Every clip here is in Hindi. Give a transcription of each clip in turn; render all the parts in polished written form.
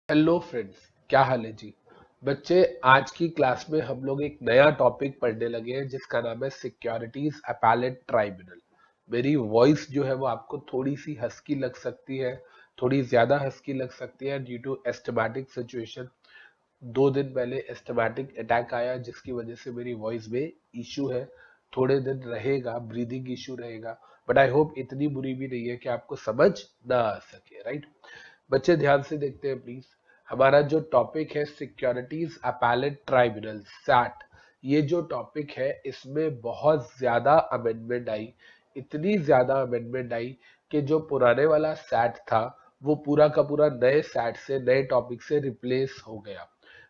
हेलो फ्रेंड्स, क्या हाल है जी। बच्चे, आज की क्लास में हम लोग एक नया टॉपिक पढ़ने लगे हैं जिसका नाम है सिक्योरिटीज अपैलेट ट्राइब्यूनल। मेरी वॉइस जो है वो आपको थोड़ी सी हस्की लग सकती है, थोड़ी ज्यादा हस्की लग सकती है ड्यू टू एस्थमेटिक सिचुएशन। 2 दिन पहले एस्थमेटिक अटैक आया जिसकी वजह से मेरी वॉइस में इशू है। थोड़े दिन रहेगा, ब्रीदिंग इशू रहेगा, बट आई होप इतनी बुरी भी नहीं है कि आपको समझ ना आ सके, राइट। बच्चे ध्यान से देखते हैं प्लीज। हमारा जो टॉपिक है सिक्योरिटीज अपैलेट ट्राइब्यूनल सैट, ये जो टॉपिक है इसमें बहुत ज्यादा अमेंडमेंट आई। इतनी ज्यादा अमेंडमेंट आई कि जो पुराने वाला सैट था वो पूरा का पूरा नए सैट से, नए टॉपिक से रिप्लेस हो गया।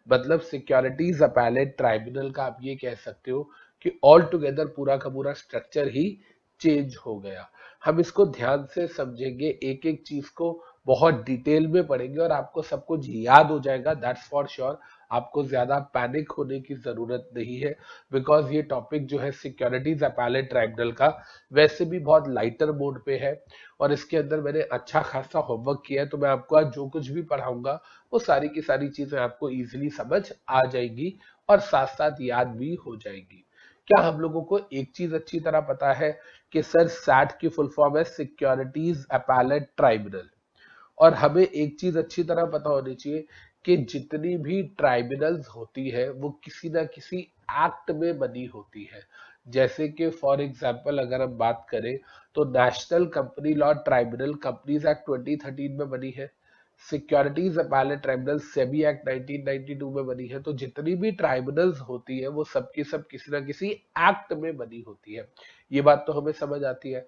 मतलब सिक्योरिटीज अपैलेट ट्राइब्यूनल का आप ये कह सकते हो कि ऑल टुगेदर पूरा का पूरा स्ट्रक्चर ही चेंज हो गया। हम इसको ध्यान से समझेंगे, एक एक चीज को बहुत डिटेल में पढ़ेंगे और आपको सब कुछ याद हो जाएगा, दैट्स फॉर श्योर। आपको ज्यादा पैनिक होने की जरूरत नहीं है, बिकॉज ये टॉपिक जो है सिक्योरिटीज अपैलेट ट्राइब्यूनल का वैसे भी बहुत लाइटर मोड पे है और इसके अंदर मैंने अच्छा खासा होमवर्क किया है। तो मैं आपको आज जो कुछ भी पढ़ाऊंगा वो सारी की सारी चीजें आपको इजीली समझ आ जाएगी और साथ साथ याद भी हो जाएगी। क्या हम लोगों को एक चीज अच्छी तरह पता है कि सर सैट की फुल फॉर्म है सिक्योरिटीज अपैलेट ट्राइब्यूनल। और हमें एक चीज अच्छी तरह पता होनी चाहिए कि जितनी भी ट्राइब्यूनल्स होती है वो किसी ना किसी एक्ट में बनी होती है। जैसे कि फॉर एग्जांपल अगर हम बात करें तो national company law tribunal companies act 2013 में बनी है। Securities appellate tribunal SEBI act 1992 में बनी है। तो जितनी भी ट्राइब्यूनल्स होती है वो सब की सब किसी ना किसी एक्ट में बनी होती है। ये बात तो हमें समझ आती है।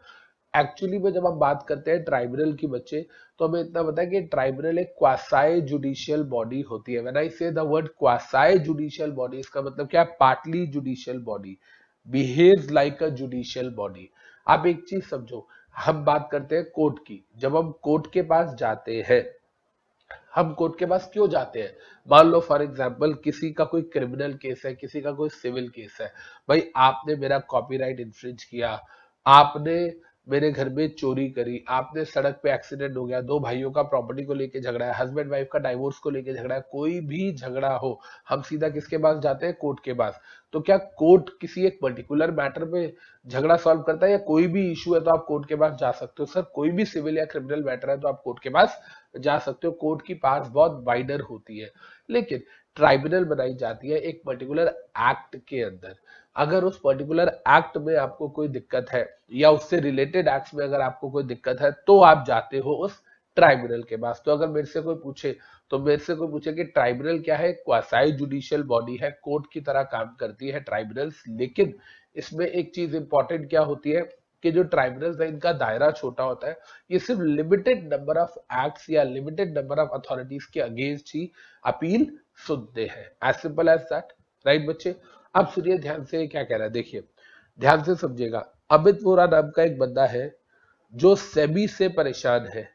एक्चुअली में जब हम बात करते हैं ट्राइब्यूनल की बच्चे, तो हमें इतना पता है कि ट्राइब्यूनल एक क्वासाई जुडिशियल बॉडी होती है। व्हेन आई से the word quasi judicial body, इसका मतलब क्या है? Partly judicial body, behaves like a judicial body. आप एक चीज समझो, हम बात करते हैं कोर्ट की। जब हम कोर्ट के पास जाते हैं, हम कोर्ट के पास क्यों जाते हैं? मान लो फॉर एग्जांपल किसी का कोई क्रिमिनल केस है, किसी का कोई सिविल केस है। भाई आपने मेरा कॉपीराइट इंफ्रिंज किया, आपने मेरे घर में चोरी करी, आपने सड़क पे एक्सीडेंट हो गया, दो भाइयों का प्रॉपर्टी को लेके झगड़ा है, हस्बैंड वाइफ का डाइवोर्स को लेके झगड़ा है, कोई भी झगड़ा हो, हम सीधा किसके पास जाते हैं? कोर्ट के पास। तो क्या कोर्ट किसी एक पर्टिकुलर मैटर पे झगड़ा सॉल्व करता है, या कोई भी इशू है तो आप कोर्ट के पास जा सकते हो? सर कोई भी सिविल या क्रिमिनल मैटर है तो आप कोर्ट के पास जा सकते हो। कोर्ट की पास बहुत वाइडर होती है। लेकिन ट्राइब्यूनल बनाई जाती है एक पर्टिकुलर एक्ट के अंदर। अगर उस पर्टिकुलर एक्ट में आपको कोई दिक्कत है या उससे रिलेटेड एक्ट्स में अगर आपको कोई दिक्कत है तो आप जाते हो उस ट्राइब्यूनल के पास। तो अगर मेरे से कोई पूछे, तो मेरे से कोई पूछे कि ट्राइब्यूनल क्या है? क्वासाई जुडिशियल बॉडी है, कोर्ट की तरह काम करती है ट्राइब्यूनल्स। लेकिन इसमें एक चीज इंपॉर्टेंट क्या होती है कि जो ट्राइब्यूनल्स है इनका दायरा छोटा होता है। ये सिर्फ लिमिटेड नंबर ऑफ एक्ट्स या लिमिटेड नंबर ऑफ अथॉरिटीज के अगेंस्ट ही अपील सुनते हैं। As simple as that, right बच्चे। अब सुनिए ध्यान से क्या कह रहा है, देखिए ध्यान से समझिएगा। अमित वोरा नाम का एक बंदा है जो सेबी से परेशान है,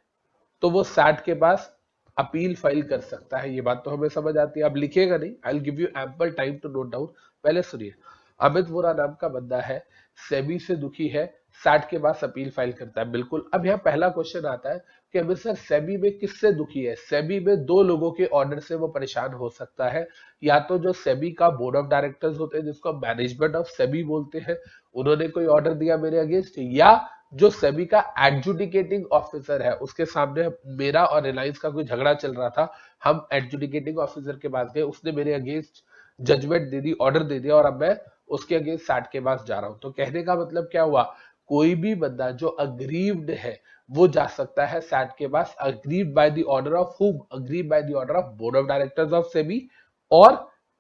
तो वो सैट के पास अपील फाइल कर सकता है। ये बात तो हमें समझ आती है। अब लिखेगा नहीं, I will give you ample time to note down. पहले सुनिए, अमित वोरा नाम का बंदा है, सेबी से दुखी है, सैट के पास अपील फाइल करता है। बिल्कुल। अब यहाँ पहला क्वेश्चन आता है कि अमित सर सेबी में किससे दुखी है? सेबी में दो लोगों के ऑर्डर से वो परेशान हो सकता है। या तो जो सेबी का बोर्ड ऑफ डायरेक्टर्स होते हैं, जिसको मैनेजमेंट ऑफ सेबी बोलते हैं, उन्होंने कोई ऑर्डर दिया मेरे अगेंस्ट, या जो सेबी का एडजुडिकेटिंग ऑफिसर है उसके सामने मेरा और रिलायंस का कोई झगड़ा चल रहा था, हम एडजुडिकेटिंग ऑफिसर के पास गए, उसने मेरे अगेंस्ट जजमेंट दे दी, ऑर्डर दे दिया, और अब मैं उसके अगेंस्ट सैट के पास जा रहा हूं। तो कहने का मतलब क्या हुआ? कोई भी बंदा जो अग्रीव्ड है वो जा सकता है सैट के पास, aggrieved by the order of whom? Aggrieved by the order of board of directors of SEBI और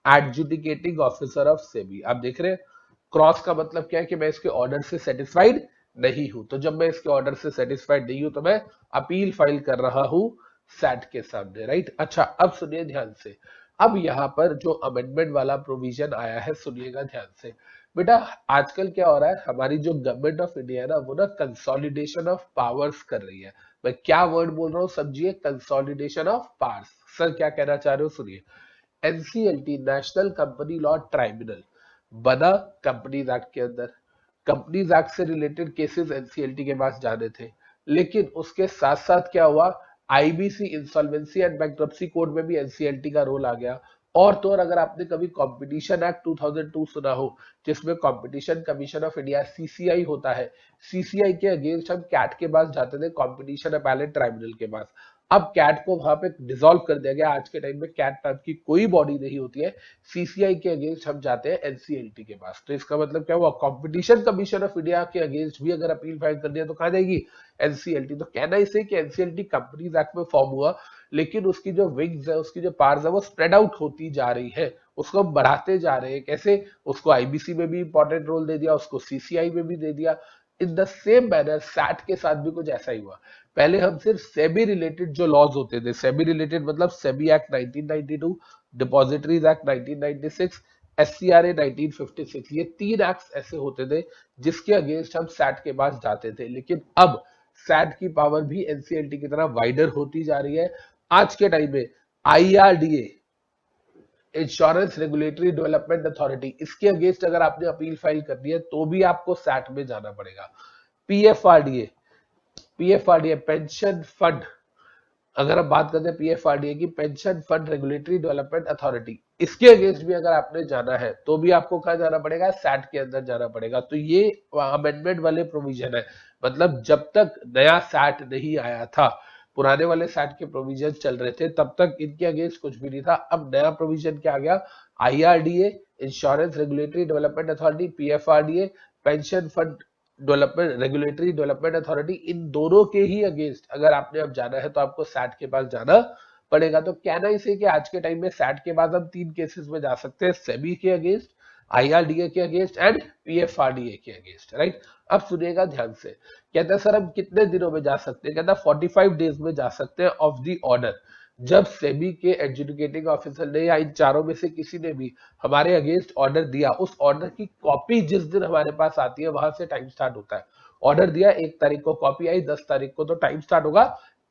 एडजुडिकेटिंग ऑफिसर ऑफ सेबी। आप देख रहे हैं, क्रॉस का मतलब क्या है कि मैं इसके ऑर्डर से सेटिस्फाइड नहीं हूं। तो जब मैं इसके ऑर्डर से सेटिस्फाइड नहीं हूं तो मैं अपील फाइल कर रहा हूं सैट के सामने, राइट। अच्छा, अब सुनिए ध्यान से। अब यहां पर जो अमेंडमेंट वाला प्रोविजन आया है, सुनिएगा ध्यान से। बेटा आजकल क्या हो रहा है, हमारी जो गवर्नमेंट ऑफ इंडिया है ना, वो ना कंसोलिडेशन ऑफ पावर्स कर रही है। मैं क्या वर्ड बोल रहा हूं समझिए, कंसोलिडेशन ऑफ पावर्स। सर क्या कहना चाह रहे हो? सुनिए, NCLT national company law tribunal बना कंपनीज एक्ट के अंदर। कंपनीज एक्ट से रिलेटेड केसेस एनसीएलटी के पास जाने थे। लेकिन उसके साथ साथ क्या हुआ, IBC insolvency and bankruptcy code में भी एनसीएलटी का रोल आ गया। और तो और अगर आपने कभी कंपटीशन एक्ट 2002 सुना हो, जिसमें competition commission of India CCI होता है, सीसीआई के अगेंस्ट हम कैट के पास जाते थे, कंपटीशन अपैलेट ट्राइब्यूनल के पास। अब कैट को वहां पे डिसॉल्व कर दिया गया। आज के टाइम में कैट टाइप की कोई बॉडी नहीं होती है, सीसीआई के अगेंस्ट हम जाते हैं एनसीएलटी के पास। तो इसका मतलब क्या हुआ, कंपटीशन कमीशन ऑफ इंडिया के अगेंस्ट भी अगर अपील फाइल कर दिया तो कहां जाएगी, एनसीएलटी। तो कहना इसे कि एनसीएलटी कंपनीज एक्ट में फॉर्म हुआ, लेकिन उसकी जो विंग्स है, उसकी जो पार्स है, वो स्प्रेड आउट होती जा रही है, उसको हम बढ़ाते जा रहे हैं। कैसे, उसको आईबीसी में भी इंपॉर्टेंट रोल दे दिया, उसको सीसीआई में भी दे दिया। In the same manner SAT के साथ भी कुछ ऐसा ही हुआ। पहले हम सिर्फ सेबी रिलेटेड जो लॉज होते थे, सेबी रिलेटेड मतलब सेबी एक्ट 1992, डिपॉजिटरीज एक्ट 1996, एससीआरए 1956, ये 3 एक्ट ऐसे होते थे जिसके अगेंस्ट हम सैट के पास जाते थे। लेकिन अब सैट की पावर भी एनसीएलटी की तरह वाइडर होती जा रही है। आज के टाइम में IRDA, insurance regulatory development authority, इसके अगेंस्ट अगर आपने अपील फाइल करनी है तो भी आपको सैट में जाना पड़ेगा। पीएफआरडीए, पीएफआरडीए पेंशन फंड, अगर हम बात करते हैं पीएफआरडीए की, pension fund regulatory development authority, इसके अगेंस्ट भी अगर आपने जाना है तो भी आपको कहां जाना पड़ेगा, सैट के अंदर जाना पड़ेगा। तो ये अमेंडमेंट वाले प्रोविजन है, मतलब जब तक नया सैट नहीं आया था, पुराने वाले सैट के प्रोविजन चल रहे थे, तब तक इनके अगेंस्ट कुछ भी नहीं था। अब नया प्रोविजन क्या आ गया, IRDA, insurance regulatory development authority, PFRDA, pension fund development regulatory development authority, इन दोनों के ही अगेंस्ट अगर आपने अब जाना है तो आपको सैट के पास जाना पड़ेगा। तो कहना इसे कि आज के टाइम में सैट के बाद हम 3 केसेस में जा सकते हैं, सेबी के अगेंस्ट, आईआरडीए के अगेंस्ट एंड पीएफआरडीए के अगेंस्ट, राइट। अब सुनिएगा ध्यान से, कहता है सर हम कितने दिनों में जा सकते हैं, कहता है 45 डेज में जा सकते हैं ऑफ द ऑर्डर। जब सेबी के एडजुडिकेटिंग ऑफिसर ने या इन चारों में से किसी ने भी हमारे अगेंस्ट ऑर्डर दिया, उस ऑर्डर की कॉपी जिस दिन हमारे पास आती है वहां से टाइम स्टार्ट होता है। ऑर्डर दिया 1 तारीख को, कॉपी आई 10 तारीख को, तो टाइम स्टार्ट होगा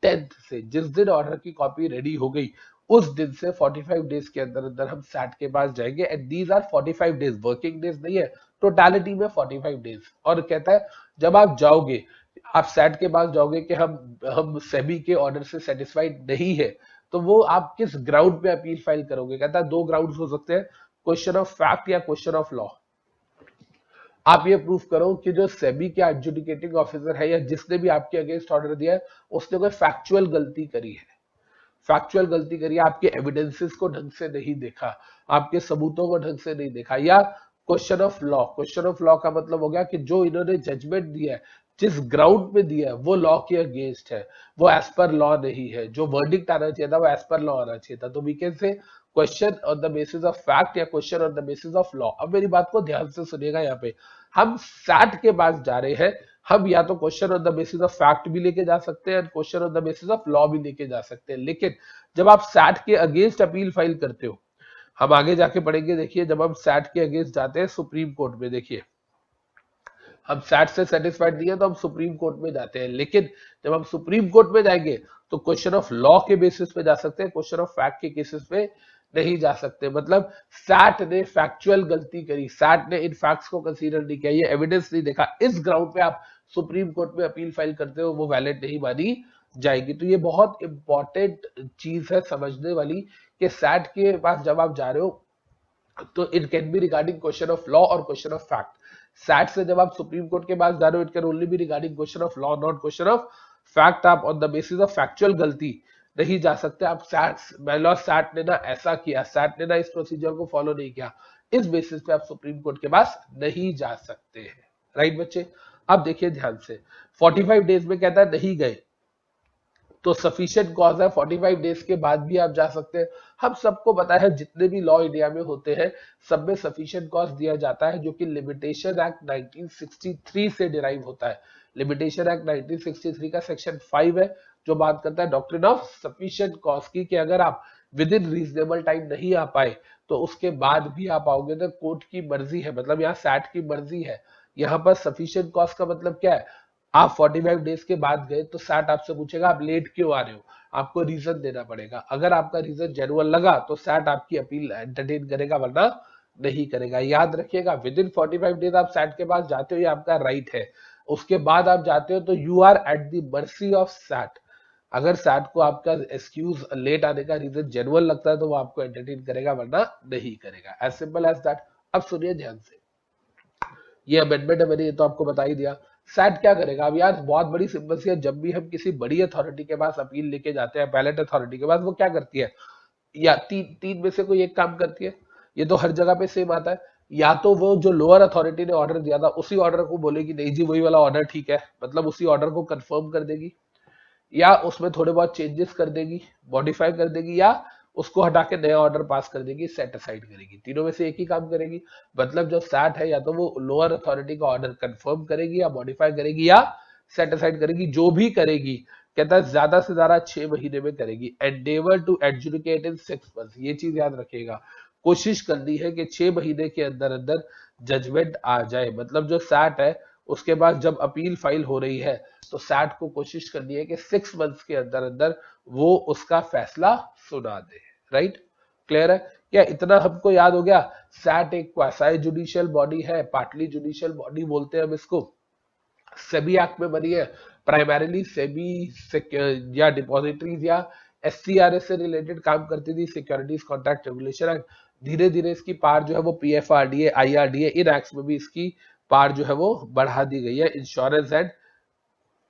10th से। जिस दिन ऑर्डर की कॉपी रेडी हो गई उस दिन से 45 डेज के अंदर अंदर हम सैट के पास जाएंगे। And these are 45 days, working days नहीं है, टोटालिटी में 45 डेज। और कहता है जब आप जाओगे, आप सैट के पास जाओगे कि हम सेबी के ऑर्डर से सेटिस्फाइड नहीं है, तो वो आप किस ग्राउंड पे अपील फाइल करोगे। कहता है 2 ग्राउंड हो सकते हैं, क्वेश्चन ऑफ फैक्ट या क्वेश्चन ऑफ लॉ। आप ये प्रूफ करो कि जो सेबी के एडजुडिकेटिंग ऑफिसर है या जिसने भी आपके अगेंस्ट ऑर्डर दिया है, उसने कोई फैक्चुअल गलती करी है, फैक्चुअल गलती करी, आपके एविडेंसेस को ढंग से नहीं देखा, आपके सबूतों को ढंग से नहीं देखा। या question of law, question of law का मतलब हो गया कि जो इन्होंने जजमेंट दिया है, जिस ग्राउंड पे दिया है, वो लॉ के अगेंस्ट है, वो एज पर लॉ नहीं है, जो वर्डिक्ट आना चाहिए था वो एज पर लॉ आना चाहिए था। तो we can say question on the basis of fact या question on the basis of law. अब मेरी बात को ध्यान से सुनिएगा, यहाँ पे हम सैट के पास जा रहे हैं, हम या तो question on the basis of fact भी लेके जा सकते हैं, question on the basis of law भी लेके जा सकते हैं। लेकिन जब आप सैट के अगेंस्ट अपील फाइल करते हो, हम आगे जाके पढ़ेंगे, देखिए जब हम सैट के अगेंस्ट जाते हैं सुप्रीम कोर्ट में, देखिए हम सैट से सेटिस्फाइड नहीं है तो हम सुप्रीम कोर्ट में जाते हैं। लेकिन जब हम सुप्रीम कोर्ट में जाएंगे तो क्वेश्चन ऑफ लॉ के बेसिस पे जा सकते हैं, क्वेश्चन ऑफ फैक्ट के केसेस पे नहीं जा सकते। मतलब सैट ने फैक्चुअल गलती करी, सैट ने इन फैक्ट्स को कंसीडर नहीं किया, ये एविडेंस नहीं देखा, इस ग्राउंड पे आप सुप्रीम कोर्ट में अपील फाइल करते हो, वो वैलिड नहीं मानी जाएगी। तो ये बहुत इंपॉर्टेंट चीज है समझने वाली कि सैट के पास जब आप जा रहे हो तो it can be regarding question of law और क्वेश्चन ऑफ फैक्ट। सैट से जब आप सुप्रीम कोर्ट के पास जा रहे हो, it can only be regarding question of law not question of fact. आप on the basis of factual गलती नहीं जा सकते। आप सैट ने ना ऐसा किया, सैट ने ना इस प्रोसीजर को फॉलो नहीं किया, इस बेसिस पे आप सुप्रीम कोर्ट के पास नहीं जा सकते हैं, राइट बच्चे। अब देखिए ध्यान से, 45 डेज में कहता है नहीं गए तो सफिशिएंट कॉज है, 45 डेज के बाद भी आप जा सकते हैं। हम सबको पता है जितने भी लॉ इंडिया में होते हैं सब में सफिशिएंट कॉज दिया जाता है, जो कि लिमिटेशन एक्ट 1963 से डिराइव होता है। लिमिटेशन एक्ट 1963 का सेक्शन 5 है जो बात करता है डॉक्ट्रिन ऑफ सफिशिएंट कॉज की, कि अगर आप विद इन रीजनेबल टाइम नहीं आ पाए तो उसके बाद भी आप आओगे तो कोर्ट की मर्जी है, मतलब यहाँ सैट की मर्जी है। यहाँ पर सफिशिएंट कॉज का मतलब क्या है, आप 45 डेज के बाद गए तो सैट आपसे पूछेगा आप लेट क्यों आ रहे हो, आपको रीजन देना पड़ेगा। अगर आपका रीजन जेन्युइन लगा तो सैट आपकी अपील एंटरटेन करेगा, वरना नहीं करेगा। याद रखिएगा विद इन 45 डेज आप सैट के पास जाते हो, ये आपका राइट है। उसके बाद आप जाते हो तो you are at the mercy of SAT. अगर सैट को आपका एक्सक्यूज लेट आने का रीजन जेन्युइन लगता है तो वो आपको एंटरटेन करेगा, वरना नहीं करेगा, एज सिंपल एज दैट। अब सुनिए ध्यान से, ये अमेंडमेंट है, मैंने ये तो आपको बता ही दिया। सैट क्या करेगा अब यार, बहुत बड़ी सिंपल सी है, जब भी हम किसी बड़ी अथॉरिटी के पास अपील लेके जाते हैं, पैलेट अथॉरिटी के पास, वो क्या करती है, या तीन तीन में से कोई एक काम करती है। ये तो हर जगह पे सेम आता है। या तो वो जो लोअर अथॉरिटी ने ऑर्डर दिया था उसी ऑर्डर को बोलेगी नहीं जी वही वाला ऑर्डर ठीक है, मतलब उसी ऑर्डर को कंफर्म कर देगी, या उसमें थोड़े बहुत चेंजेस कर देगी, मॉडिफाई कर देगी, या उसको हटा के नया ऑर्डर पास कर देगी, सेट असाइड करेगी। तीनों में से एक ही काम करेगी। मतलब जो सैट है, या तो वो लोअर अथॉरिटी का ऑर्डर कंफर्म करेगी, या मॉडिफाई करेगी, या सेट असाइड करेगी, जो भी करेगी कहता है ज्यादा से ज्यादा 6 महीने में करेगी। Endeavour to adjudicate in 6 months, ये चीज याद रखिएगा। कोशिश करनी है कि 6 महीने के अंदर अंदर जजमेंट आ जाए। मतलब जो सैट है उसके बाद जब अपील फाइल हो रही है, तो सैट को कोशिश करनी है कि 6 मंथ्स के अंदर अंदर वो उसका फैसला सुना दे। राइट, क्लियर है क्या? इतना हमको याद हो गया। सैट एक क्वासाई जुडिशियल बॉडी है, पार्टली जुडिशियल बॉडी बोलते हैं हम इसको। सेबी एक्ट में बनी है, प्राइमरीली सेबी या डिपॉजिटरीज या एससीआरएस से रिलेटेड काम करती थी, सिक्योरिटीज कॉन्ट्रैक्ट रेगुलेशन एक्ट। धीरे धीरे इसकी पार जो है वो पीएफआरडीए, आईआरडीए, इन एक्ट्स में भी इसकी पार जो है वो बढ़ा दी गई है, इंश्योरेंस एंड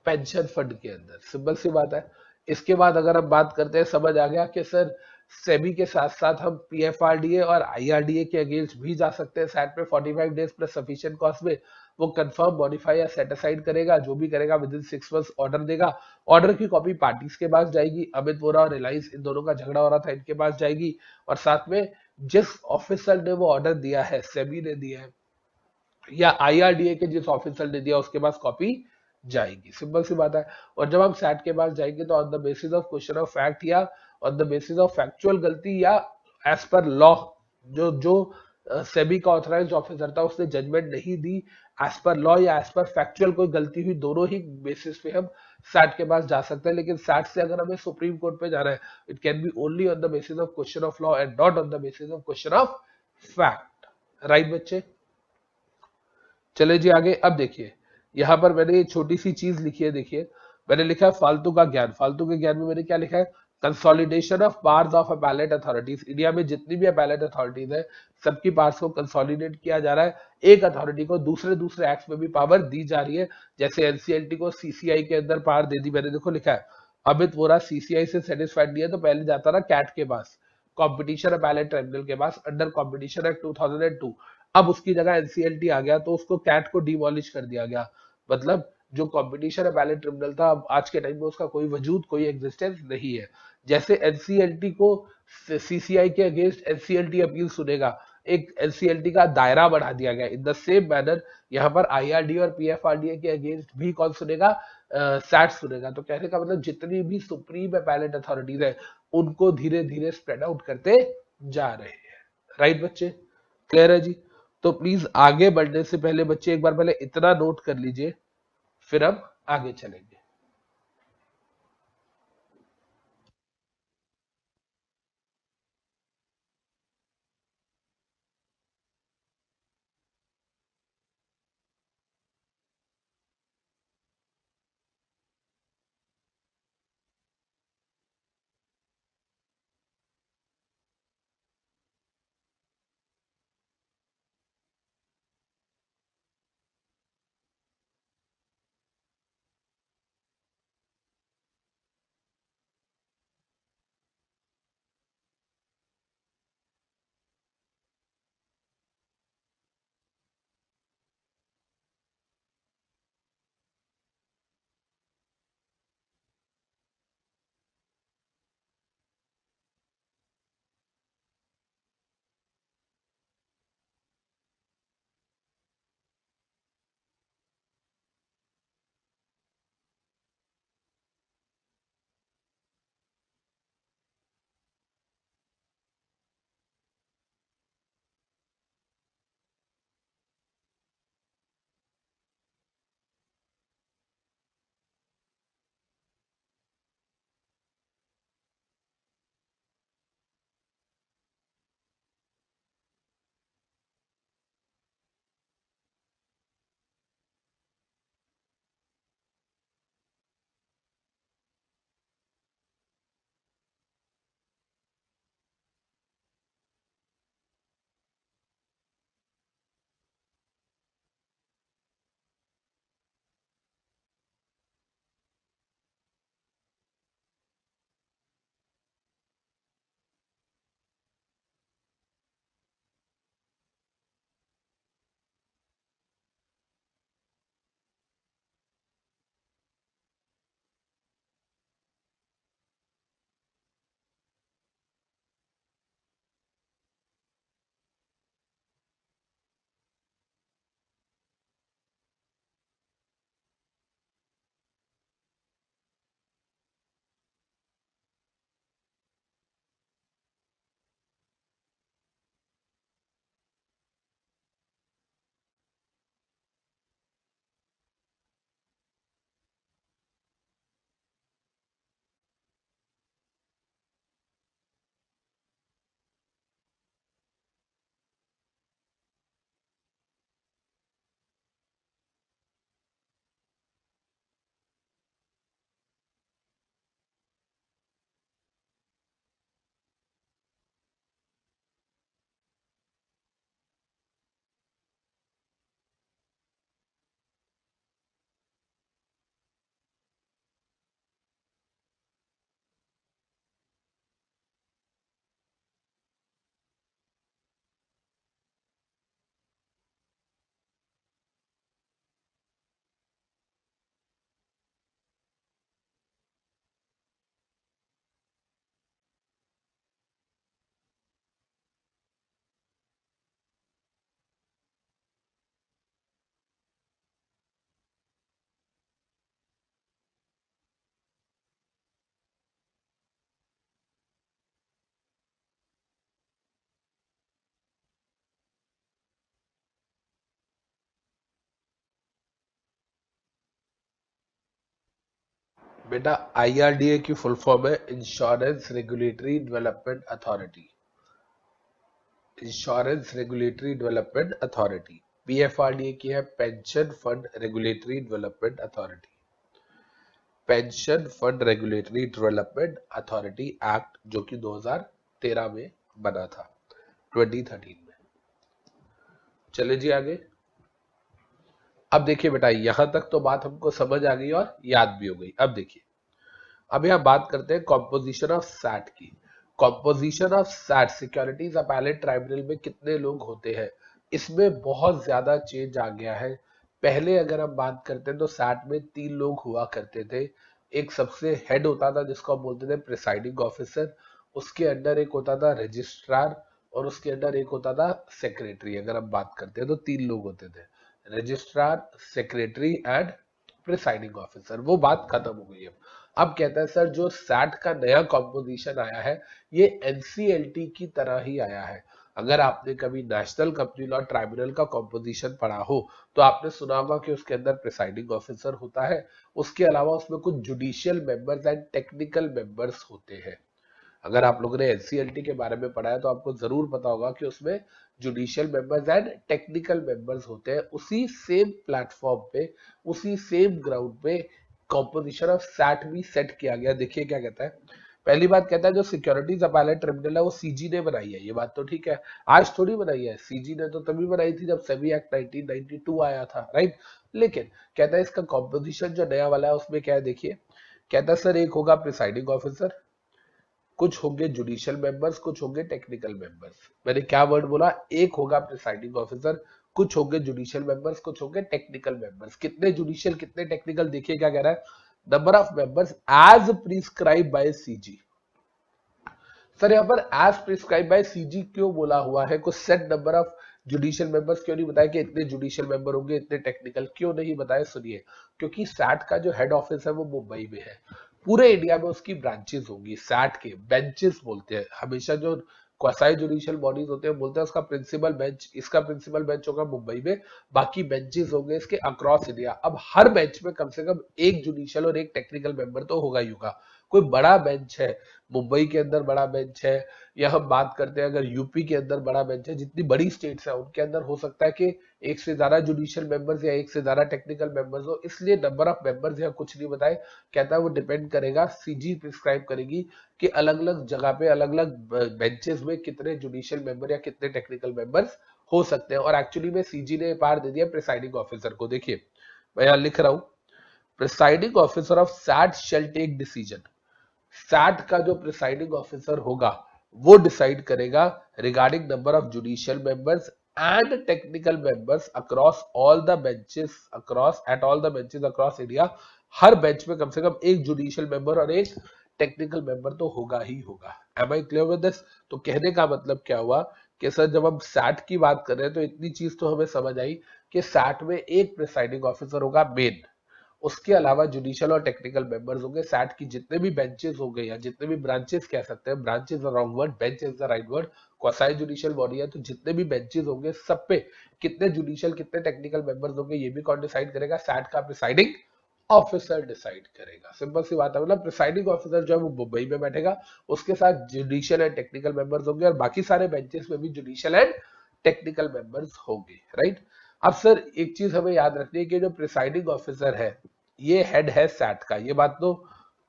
पेंशन फंड के अंदर। सिंपल सी बात है। इसके बाद अगर हम बात करते हैं, समझ आ गया कि सर सेबी के साथ साथ हम पीएफआरडीए और आईआरडीए के अगेंस्ट भी जा सकते हैं। सैट पे 45 डेज प्लस सफिशिएंट कॉस्ट में वो कंफर्म, मॉडिफाई या सेट असाइड करेगा, जो भी करेगा विद इन 6 मंथ्स ऑर्डर देगा। ऑर्डर की कॉपी पार्टीज के पास जाएगी, अमित वोरा और रिलायंस इन दोनों का झगड़ा हो रहा था, इनके पास जाएगी। और साथ में जिस ऑफिसर ने वो ऑर्डर दिया है, सेबी ने दिया है या आईआरडीए के जिस ऑफिसर ने दिया उसके पास कॉपी जाएगी। सिंपल सी बात है। और जब हम सैट के पास जाएंगे तो on the basis of question of fact या on the basis of factual गलती या एज पर लॉ, जो जो सेबी का ऑथराइज्ड ऑफिसर था उसने जजमेंट नहीं दी, एज पर लॉ या एज पर फैक्चुअल कोई गलती हुई, दोनों ही बेसिस पे हम सैट के पास जा सकते हैं। लेकिन सैट से अगर हमें सुप्रीम कोर्ट पे जाना है, it can be only on the basis of question of law and not on the basis of question of fact. Right बच्चे, चले जी आगे। अब देखिए यहां पर मैंने एक छोटी सी चीज लिखी है, देखिए मैंने लिखा है फालतू का ज्ञान। फालतू के ज्ञान में मैंने क्या लिखा है, consolidation of powers of appellate authorities. India में जितनी भी अपैलेट अथॉरिटीज है, सबकी पावर्स को कंसोलिडेट किया जा रहा है। एक अथॉरिटी को दूसरे दूसरे एक्ट में भी पावर दी जा रही है। जैसे एनसीएलटी को सीसीआई के अंदर पावर दे दी, मैंने देखो लिखा है अमित वोरा सीसीआई से सेटिस्फाइड नहीं है तो पहले जाता रहा कैट के पास, कॉम्पिटिशन अपैलेट ट्रिब्यूनल के पास, अंडर कॉम्पिटिशन एक्ट 2002। अब उसकी जगह एनसीएलटी आ गया तो उसको कैट को डिमोलिश कर दिया गया। मतलब जो कंपटीशन अपैलेट ट्रिब्यूनल था, अब आज के टाइम में उसका कोई वजूद, कोई एग्जिस्टेंस नहीं है। जैसे एनसीएलटी को सीसीआई के अगेंस्ट एनसीएलटी अपील सुनेगा, एक एनसीएलटी का दायरा बढ़ा दिया गया। इन द सेम मैनर यहाँ पर आईआरडी और पीएफआरडीए के अगेंस्ट भी कौन सुनेगा, सैट सुनेगा। तो कहने का मतलब जितनी भी सुप्रीम अपैलेट अथॉरिटीज है उनको धीरे धीरे स्प्रेड आउट करते जा रहे हैं। राइट बच्चे, क्लियर है जी? तो प्लीज आगे बढ़ने से पहले बच्चे एक बार पहले इतना नोट कर लीजिए, फिर हम आगे चलेंगे। बेटा IRDA की फुल फॉर्म है insurance regulatory development authority. Insurance regulatory development authority. PFRDA की है pension fund regulatory development authority. Pension fund regulatory development authority act जो कि 2013 में बना था, 2013 में। चले जी आगे। अब देखिए बेटा यहां तक तो बात हमको समझ आ गई और याद भी हो गई। अब देखिए, अब यहां बात करते हैं कॉम्पोजिशन ऑफ सैट की। Composition of SAT securities appellate tribunal में कितने लोग होते हैं, इसमें बहुत ज्यादा चेंज आ गया है। पहले अगर हम बात करते हैं तो सैट में 3 लोग हुआ करते थे। एक सबसे हेड होता था जिसको हम बोलते थे प्रिसाइडिंग ऑफिसर, उसके अंडर एक होता था रजिस्ट्रार, और उसके अंडर एक होता था सेक्रेटरी। अगर हम बात करते हैं तो 3 लोग होते थे, registrar, secretary and presiding officer. वो बात खत्म हो गई है। अब कहता है सर जो सैट का नया कॉम्पोजिशन आया है ये एनसीएलटी की तरह ही आया है। अगर आपने कभी नेशनल कंपनी लॉ ट्राइब्यूनल का कॉम्पोजिशन पढ़ा हो तो आपने सुना होगा कि उसके अंदर प्रिसाइडिंग ऑफिसर होता है, उसके अलावा उसमें कुछ judicial members and technical members होते हैं। अगर आप लोगों ने एनसीएलटी के बारे में पढ़ा है तो आपको जरूर पता होगा कि उसमें judicial members and technical members होते हैं। उसी सेम प्लेटफॉर्म पे, उसी सेम ग्राउंड पे कॉम्पोजिशन ऑफ सैट भी सेट किया गया। देखिए क्या कहता है। पहली बात कहता है जो सिक्योरिटीज अपैलेट ट्रिब्यूनल है वो सीजी ने बनाई है। ये बात तो ठीक है, आज थोड़ी बनाई है, सीजी ने तो तभी बनाई थी जब सेबी एक्ट 1992 आया था, राइट। लेकिन कहता है इसका कॉम्पोजिशन जो नया वाला है उसमें क्या है, देखिए कहता है सर एक होगा प्रिसाइडिंग ऑफिसर, कुछ होंगे जुडिशियल मेंबर्स, कुछ होंगे टेक्निकल मेंबर्स। मैंने क्या वर्ड बोला, एक होगा प्रिसाइडिंग ऑफिसर, कुछ होंगे जुडिशियल मेंबर्स, कुछ होंगे टेक्निकल मेंबर्स। कितने जुडिशियल कितने टेक्निकल, देखिए क्या कह रहा है, number of members as prescribe by CG. Sir यहाँ पर एज प्रिस्क्राइब बाय सीजी क्यों बोला हुआ है, कुछ set number of judicial members क्यों नहीं बताया कि इतने जुडिशियल मेंबर होंगे, इतने टेक्निकल क्यों नहीं बताया? सुनिए, क्योंकि सैट का जो हेड ऑफिस है वो मुंबई में है। पूरे इंडिया में उसकी ब्रांचेस होंगी। सैट के बेंचेस बोलते हैं हमेशा, जो क्वासाई जुडिशियल बॉडीज होते हैं बोलते हैं उसका प्रिंसिपल बेंच, इसका प्रिंसिपल बेंच होगा मुंबई में, बाकी बेंचेस होंगे इसके अक्रॉस इंडिया। अब हर बेंच में कम से कम एक जुडिशियल और एक टेक्निकल मेंबर तो होगा ही होगा। कोई बड़ा बेंच है, मुंबई के अंदर बड़ा बेंच है, या हम बात करते हैं अगर यूपी के अंदर बड़ा बेंच है, जितनी बड़ी स्टेट्स है उनके अंदर हो सकता है कि एक से ज्यादा जुडिशियल मेंबर्स या एक से ज्यादा टेक्निकल मेंबर्स हो, इसलिए नंबर ऑफ मेंबर्स या कुछ नहीं बताए। कहता है वो डिपेंड करेगा, सीजी प्रिस्क्राइब करेगी कि अलग अलग जगह पे अलग अलग बेंचेस में कितने जुडिशियल मेंबर या कितने टेक्निकल मेंबर्स हो सकते हैं। और एक्चुअली में सीजी ने पार दे दिया प्रिसाइडिंग ऑफिसर को। देखिए मैं यहां लिख रहा हूं, presiding officer of SAT shall take decision. SAT का जो प्रिसाइडिंग ऑफिसर होगा वो डिसाइड करेगा regarding number of judicial members and technical members across all the benches, across at all the benches across India. हर बेंच में कम से कम एक जुडिशियल मेंबर और एक टेक्निकल मेंबर तो होगा ही होगा। Am I clear with this? तो कहने का मतलब क्या हुआ कि सर जब हम सैट की बात कर रहे हैं तो इतनी चीज तो हमें समझ आई कि सैट में एक प्रिसाइडिंग ऑफिसर होगा मेन, उसके अलावा जुडिशियल और टेक्निकल मेंबर्स होंगे। सैट की जितने भी बेंचेस हो गए या जितने भी ब्रांचेस कह सकते हैं, branches wrong word, bench is the right word, quasi judicial body है, तो जितने भी बेंचेस होंगे सब पे कितने जुडिशियल कितने टेक्निकल मेंबर्स होंगे ये भी कौन डिसाइड करेगा? सैट का प्रिसाइडिंग ऑफिसर डिसाइड करेगा। सिंपल सी बात है, मतलब प्रिसाइडिंग ऑफिसर जो है वो मुंबई में बैठेगा, उसके साथ जुडिशियल एंड टेक्निकल मेंबर्स होंगे और बाकी सारे बेंचेस में भी जुडिशियल एंड टेक्निकल मेंबर्स होंगे, राइट। अब सर एक चीज हमें याद रखनी है कि जो प्रिसाइडिंग ऑफिसर है ये हेड है सैट का, ये बात तो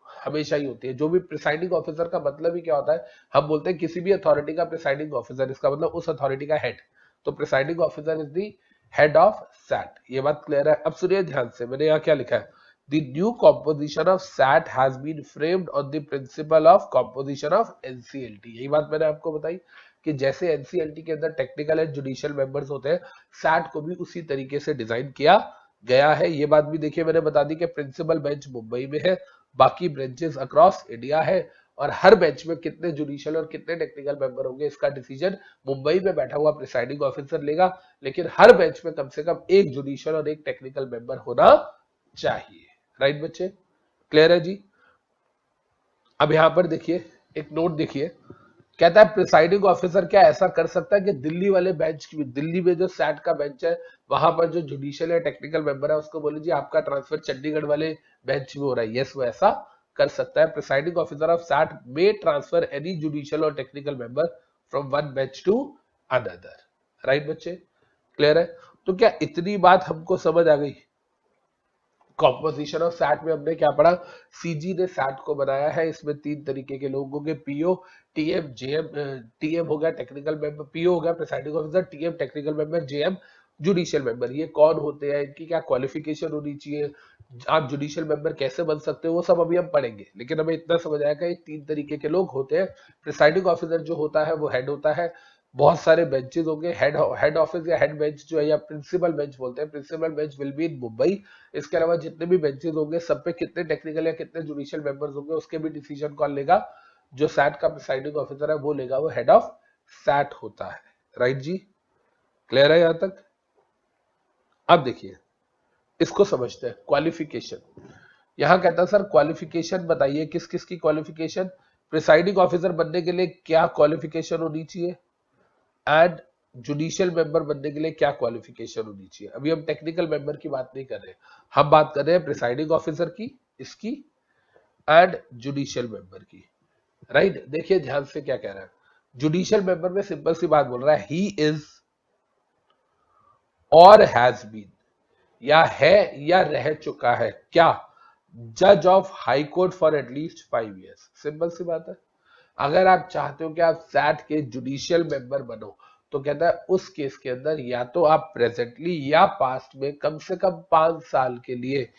हमेशा ही होती है। जो भी प्रिसाइडिंग ऑफिसर का मतलब ही क्या होता है, हम बोलते हैं किसी भी अथॉरिटी का प्रिसाइडिंग ऑफिसर, इसका मतलब उस अथॉरिटी का हेड। तो presiding officer is the head of SAT. ये बात क्लियर है? अब सुनिए ध्यान से, मैंने यहाँ क्या लिखा है, the new composition of SAT has been framed on the principle of composition of NCLT. यही बात मैंने आपको बताई कि जैसे एनसीएलटी के अंदर टेक्निकल एंड जुडिशियल मेंबर्स होते हैं, सैट को भी उसी तरीके से डिजाइन किया गया है। ये बात भी देखिए मैंने बता दी कि प्रिंसिपल बेंच मुंबई में है, बाकी ब्रांचेस अक्रॉस इंडिया है, और हर बेंच में कितने जुडिशियल और कितने टेक्निकल मेंबर होंगे इसका डिसीजन मुंबई में बैठा हुआ प्रिसाइडिंग ऑफिसर लेगा। लेकिन हर बेंच में कम से कम एक जुडिशियल और एक टेक्निकल मेंबर होना चाहिए, राइट बच्चे? क्लियर है जी? अब यहां पर देखिए एक नोट देखिए, कहता है प्रिसाइडिंग ऑफिसर क्या ऐसा कर सकता है कि दिल्ली वाले बेंच की, दिल्ली में जो सैट का बेंच है वहां पर जो जुडिशियल या टेक्निकल मेंबर है उसको बोले जी आपका ट्रांसफर चंडीगढ़ वाले बेंच में हो रहा है। यस, वो ऐसा कर सकता है। Presiding officer of SAT may transfer any judicial or technical member from one bench to another. Right बच्चे, क्लियर है? तो क्या इतनी बात हमको समझ आ गई? कॉम्पोजिशन ऑफ सैट में हमने क्या पढ़ा? सीजी ने सैट को बनाया है, इसमें 3 तरीके के लोग होंगे, पीओ, टीएम, जेएम। टीएम हो गया टेक्निकल मेंबर, पीओ हो गया presiding officer, TM technical member, JM judicial member. ये कौन होते हैं, इनकी क्या क्वालिफिकेशन होनी चाहिए, आप जुडिशियल मेंबर कैसे बन सकते हो, वो सब अभी हम पढ़ेंगे। लेकिन हमें इतना समझ आया कि 3 तरीके के लोग होते हैं। प्रिसाइडिंग ऑफिसर जो होता है वो हेड होता है, बहुत सारे बेंचेस होंगे, हेड ऑफिस या हेड बेंच जो है, या प्रिंसिपल बेंच बोलते हैं, principal bench will be in Mumbai. इसके अलावा जितने भी बेंचेस होंगे सब पे कितने टेक्निकल या कितने जुडिशियल मेंबर्स होंगे उसके भी डिसीजन कौन लेगा? जो सैट का प्रिसाइडिंग ऑफिसर है वो लेगा, वो हेड ऑफ सैट होता है। राइट जी, क्लियर है यहां तक? अब देखिए इसको समझते हैं, क्वालिफिकेशन। यहां कहता है सर क्वालिफिकेशन बताइए, किस किस की क्वालिफिकेशन? प्रिसाइडिंग ऑफिसर बनने के लिए क्या क्वालिफिकेशन होनी चाहिए, एंड जुडिशियल मेंबर बनने के लिए क्या क्वालिफिकेशन होनी चाहिए। अभी हम टेक्निकल मेंबर की बात नहीं कर रहे, हम बात कर रहे हैं प्रिसाइडिंग ऑफिसर की, इसकी, एंड जुडिशियल मेंबर की। राइट, देखिए ध्यान से क्या कह रहा है। जुडिशियल मेंबर में सिंपल सी बात बोल रहा है, ही इज और हैज बीन, या है या रह चुका है क्या, जज of high court for at least 5 years। Simple सी बात है। अगर आप चाहते हो कि आप सैट के जुडिशियल मेंबर बनो, तो कहता है उस केस के अंदर या तो आप प्रेजेंटली या पास्ट में कम से कम 5 साल के लिए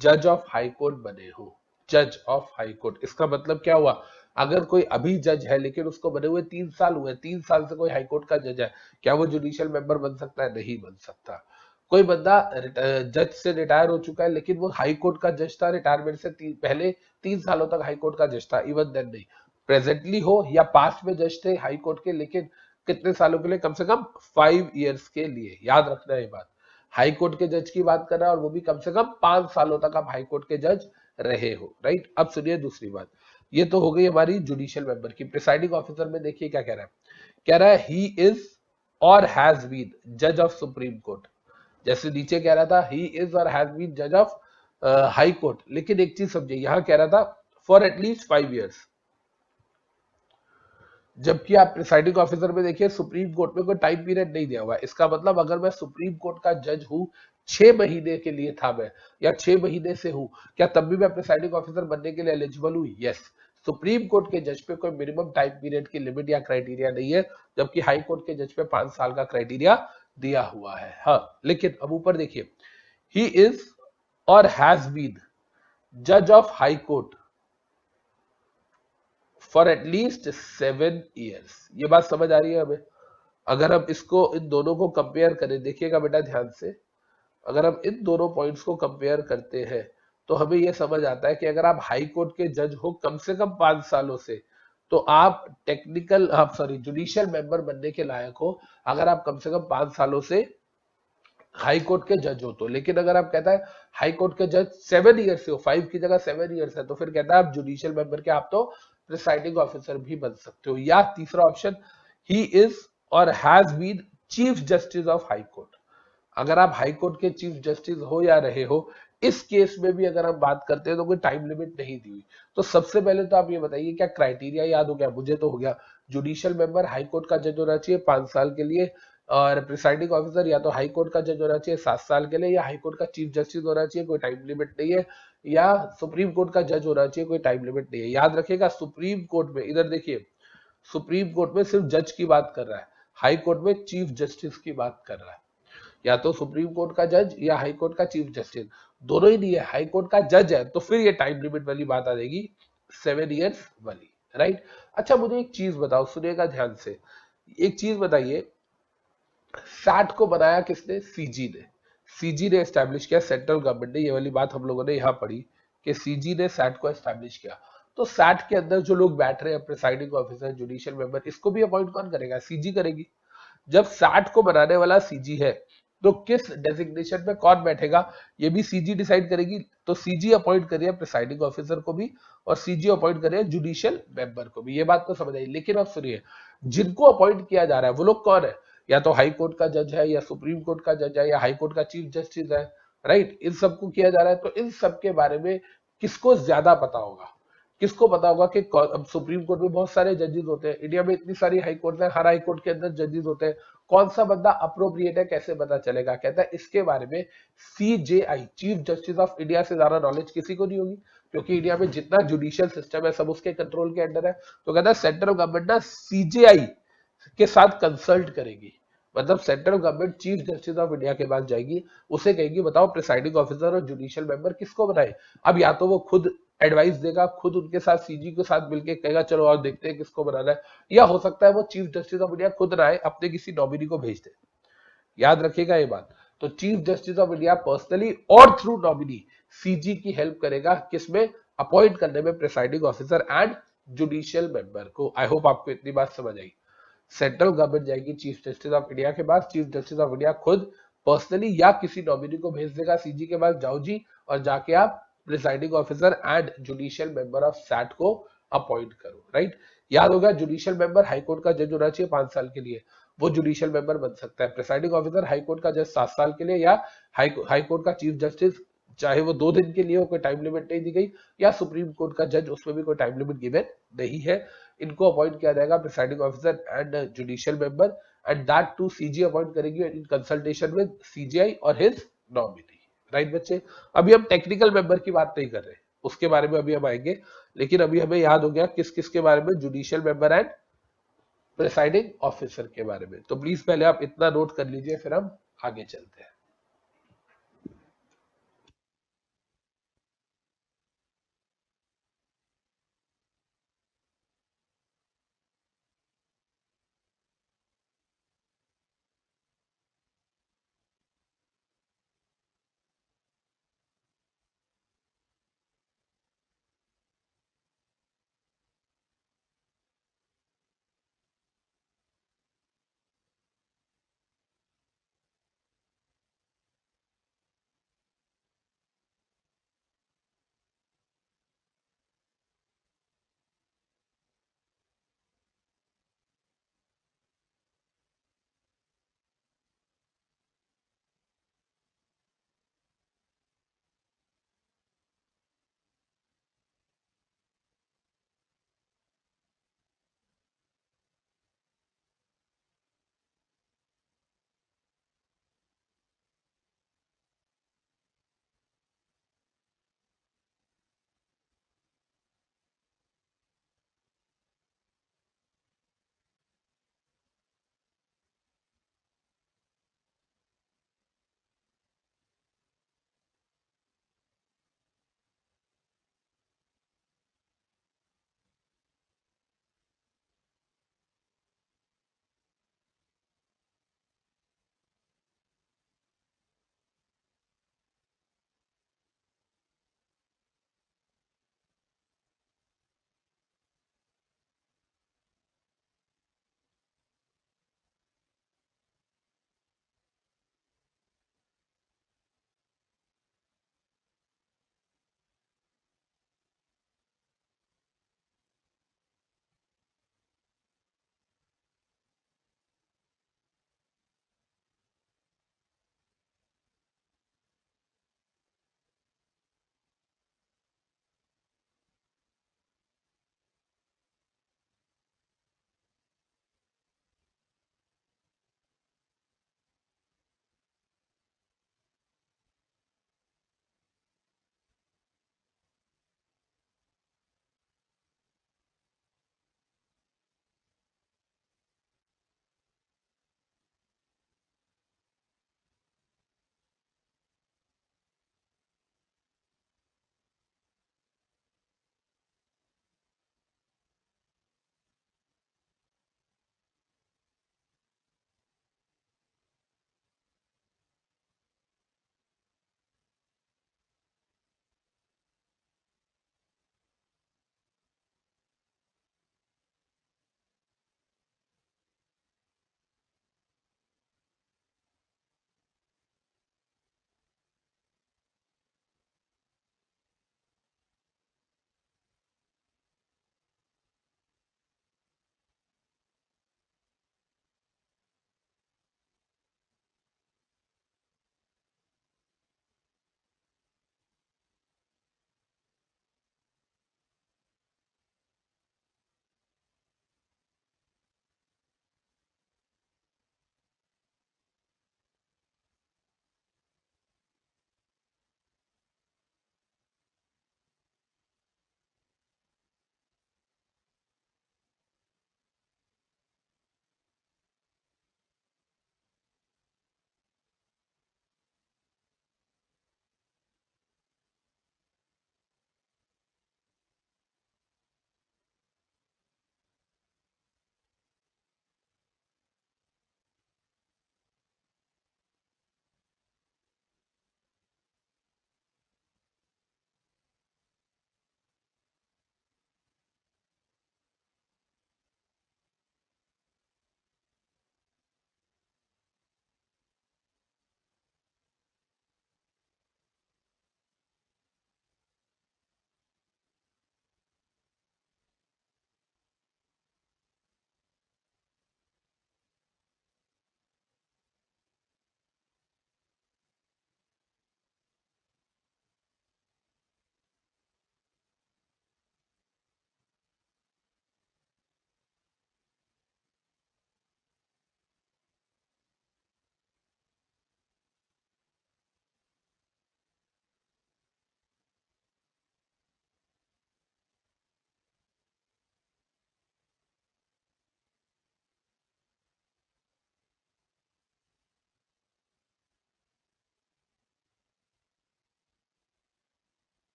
जज ऑफ हाई कोर्ट बने हो। जज ऑफ हाई कोर्ट, इसका मतलब क्या हुआ? अगर कोई अभी जज है लेकिन उसको बने हुए 3 साल हुए, 3 साल से कोई हाई कोर्ट का जज है, क्या वो जुडिशियल मेंबर बन सकता है? नहीं बन सकता। कोई बंदा जज से रिटायर हो चुका है लेकिन वो हाई कोर्ट का जज था, रिटायरमेंट से पहले 3 सालों तक हाई कोर्ट का जज था, इवन देन नहीं। प्रेजेंटली हो या पास्ट में जज थे हाई कोर्ट के, लेकिन कितने सालों के लिए? कम से कम 5 years के लिए। याद रखना ये बात, हाई कोर्ट के जज की बात कर रहा है, और वो भी कम से कम 5 सालों तक आप हाई कोर्ट के जज रहे हो। राइट, अब सुनिए दूसरी बात। ये तो हो गई हमारी जुडिशियल मेंबर की। प्रिसाइडिंग ऑफिसर में देखिए क्या कह रहा है, कह रहा है ही इज और हैज बीन जज ऑफ सुप्रीम कोर्ट। जैसे नीचे कह रहा था ही इज और हैज बीन जज ऑफ हाई कोर्ट, लेकिन एक चीज समझिए, यहां कह रहा था फॉर एटलीस्ट 5 years। जबकि आप प्रिसाइडिंग ऑफिसर में देखिए सुप्रीम कोर्ट में कोई टाइम पीरियड नहीं दिया हुआ है। इसका मतलब अगर मैं सुप्रीम कोर्ट का जज हूं, 6 महीने के लिए था मैं, या 6 महीने से हूं, क्या तब भी मैं प्रिसाइडिंग ऑफिसर बनने के लिए एलिजिबल हूं? यस। सुप्रीम कोर्ट के जज पे कोई मिनिमम टाइम पीरियड की लिमिट या क्राइटेरिया नहीं है, जबकि हाई कोर्ट के जज पे 5 साल का क्राइटेरिया दिया हुआ है। हाँ, लेकिन अब ऊपर देखिए, ही इज और हैज बीन जज of high court for at least 7 years। ये बात समझ आ रही है हमें? अगर हम इसको, इन दोनों को कंपेयर करें, देखिएगा बेटा ध्यान से, अगर हम इन दोनों पॉइंट्स को कंपेयर करते हैं तो हमें यह समझ आता है कि अगर आप हाई कोर्ट के जज हो कम से कम 5 सालों से, तो आप टेक्निकल, आप सॉरी जुडिशियल मेंबर बनने के लायक हो अगर आप कम से कम 5 सालों से हाई कोर्ट के जज हो तो। लेकिन अगर आप कहता है हाई कोर्ट के जज 7 years से हो, 5 की जगह 7 years है, तो फिर कहता है आप जुडिशियल मेंबर के, आप तो प्रिसाइडिंग ऑफिसर भी बन सकते हो। या तीसरा ऑप्शन, ही इज और has been chief justice of high court. अगर आप हाई कोर्ट के चीफ जस्टिस हो या रहे हो, इस केस में भी अगर हम बात करते हैं तो कोई टाइम लिमिट नहीं दी हुई। तो सबसे पहले तो आप ये बताइए क्या क्राइटेरिया याद हो गया? मुझे तो हो गया। जुडिशियल मेंबर हाई कोर्ट का जज होना चाहिए 5 साल के लिए, और प्रिसाइडिंग ऑफिसर या तो हाई कोर्ट का जज होना चाहिए 7 साल के लिए, या हाई कोर्ट का चीफ जस्टिस होना चाहिए, कोई टाइम लिमिट नहीं है, या सुप्रीम कोर्ट का जज होना चाहिए, कोई टाइम लिमिट नहीं है। याद रखिएगा सुप्रीम कोर्ट में, इधर देखिए, सुप्रीम कोर्ट में सिर्फ जज की बात कर रहा है, हाई कोर्ट में चीफ जस्टिस की बात कर रहा है। या तो सुप्रीम कोर्ट का जज या हाई कोर्ट का चीफ जस्टिस, दोनों ही नहीं है। हाई कोर्ट का जज है तो फिर ये टाइम लिमिट वाली बात आ जाएगी, 7 years वाली। राइट, अच्छा मुझे एक चीज बताओ, सुनिएगा ध्यान से, एक चीज बताइए, सैट को बनाया किसने? सीजी ने। सीजी ने एस्टैब्लिश किया, सेंट्रल गवर्नमेंट ने। ये वाली बात हम लोगों ने यहां पढ़ी कि सीजी ने सैट को एस्टैब्लिश किया। तो सैट के अंदर जो लोग बैठ रहे हैं, प्रिसाइडिंग ऑफिसर, जुडिशियल मेंबर, इसको भी अपॉइंट कौन करेगा? सीजी करेगी। जब सैट को बनाने वाला सीजी है तो किस डेजिग्नेशन में कौन बैठेगा ये भी सीजी डिसाइड करेगी। तो सीजी अपॉइंट कर रही है प्रिसाइडिंग ऑफिसर को भी और सीजी अपॉइंट कर रही है जुडिशियल मेंबर को भी। ये बात तो समझ आई। लेकिन अब सुनिए, जिनको अपॉइंट किया जा रहा है वो लोग कौन है? या तो हाई कोर्ट का जज है, या सुप्रीम कोर्ट का जज है, या हाई कोर्ट का चीफ जस्टिस है, राइट। इन सबको किया जा रहा है। तो इन सब के बारे में किसको ज्यादा पता होगा? किसको पता होगा कि अब सुप्रीम कोर्ट में बहुत सारे जजेस होते हैं, इंडिया में इतनी सारी हाई कोर्ट है, हर हाई कोर्ट के अंदर जजेस होते हैं, कौन सा बंदा अप्रोप्रिएट है कैसे पता चलेगा? कहता है इसके बारे में CJI, chief justice of India से ज्यादा नॉलेज किसी को नहीं होगी, क्योंकि इंडिया में जितना जुडिशियल सिस्टम है सब उसके कंट्रोल के अंडर है। तो कहता है सेंट्रल गवर्नमेंट ना सीजेआई के साथ कंसल्ट करेगी। मतलब central government chief justice of India के पास जाएगी, उसे कहेगी बताओ प्रिसाइडिंग ऑफिसर और जुडिशियल मेंबर किसको बनाए। अब या तो वो खुद एडवाइस देगा, खुद उनके साथ सीजी के साथ मिलकर कहेगा चलो और देखते हैं किसको बनाना है, या हो सकता है वो चीफ जस्टिस ऑफ इंडिया खुद ना आए, अपने किसी नॉमिनी को भेज दे। याद रखिएगा ये बात। तो chief justice of India personally और थ्रू नॉमिनी सीजी की हेल्प करेगा किसमें? अपॉइंट करने में presiding officer and judicial member को। आई होप आपको इतनी बात समझ आई। सेंट्रल गवर्नमेंट जाएगी चीफ जस्टिस ऑफ इंडिया के पास, चीफ जस्टिस ऑफ इंडिया खुद पर्सनली या किसी नॉमिनी को भेज देगा सीजी के पास, जाओ जी और जाके आप presiding officer and judicial member of SAT को अपॉइंट करो, राइट। याद होगा जुडिशियल मेंबर हाईकोर्ट का जज होना चाहिए 5 साल के लिए, वो जुडिशियल मेंबर बन सकता है। प्रिसाइडिंग ऑफिसर हाईकोर्ट का जज 7 साल के लिए, या हाईकोर्ट का चीफ जस्टिस चाहे वो 2 दिन के लिए हो, कोई टाइम लिमिट नहीं दी गई, या सुप्रीम कोर्ट का जज, उसमें भी कोई टाइम लिमिट गिवन नहीं है। इनको अपॉइंट किया जाएगा presiding officer and judicial member, and that to CG appoint करेगी इन कंसल्टेशन विद सीजीआई और हिज नॉमिनी, राइट बच्चे। अभी हम टेक्निकल मेंबर की बात नहीं कर रहे, उसके बारे में अभी हम आएंगे। लेकिन अभी हमें याद हो गया किस किस के बारे में, judicial member and presiding officer के बारे में। तो प्लीज पहले आप इतना नोट कर लीजिए, फिर हम आगे चलते हैं।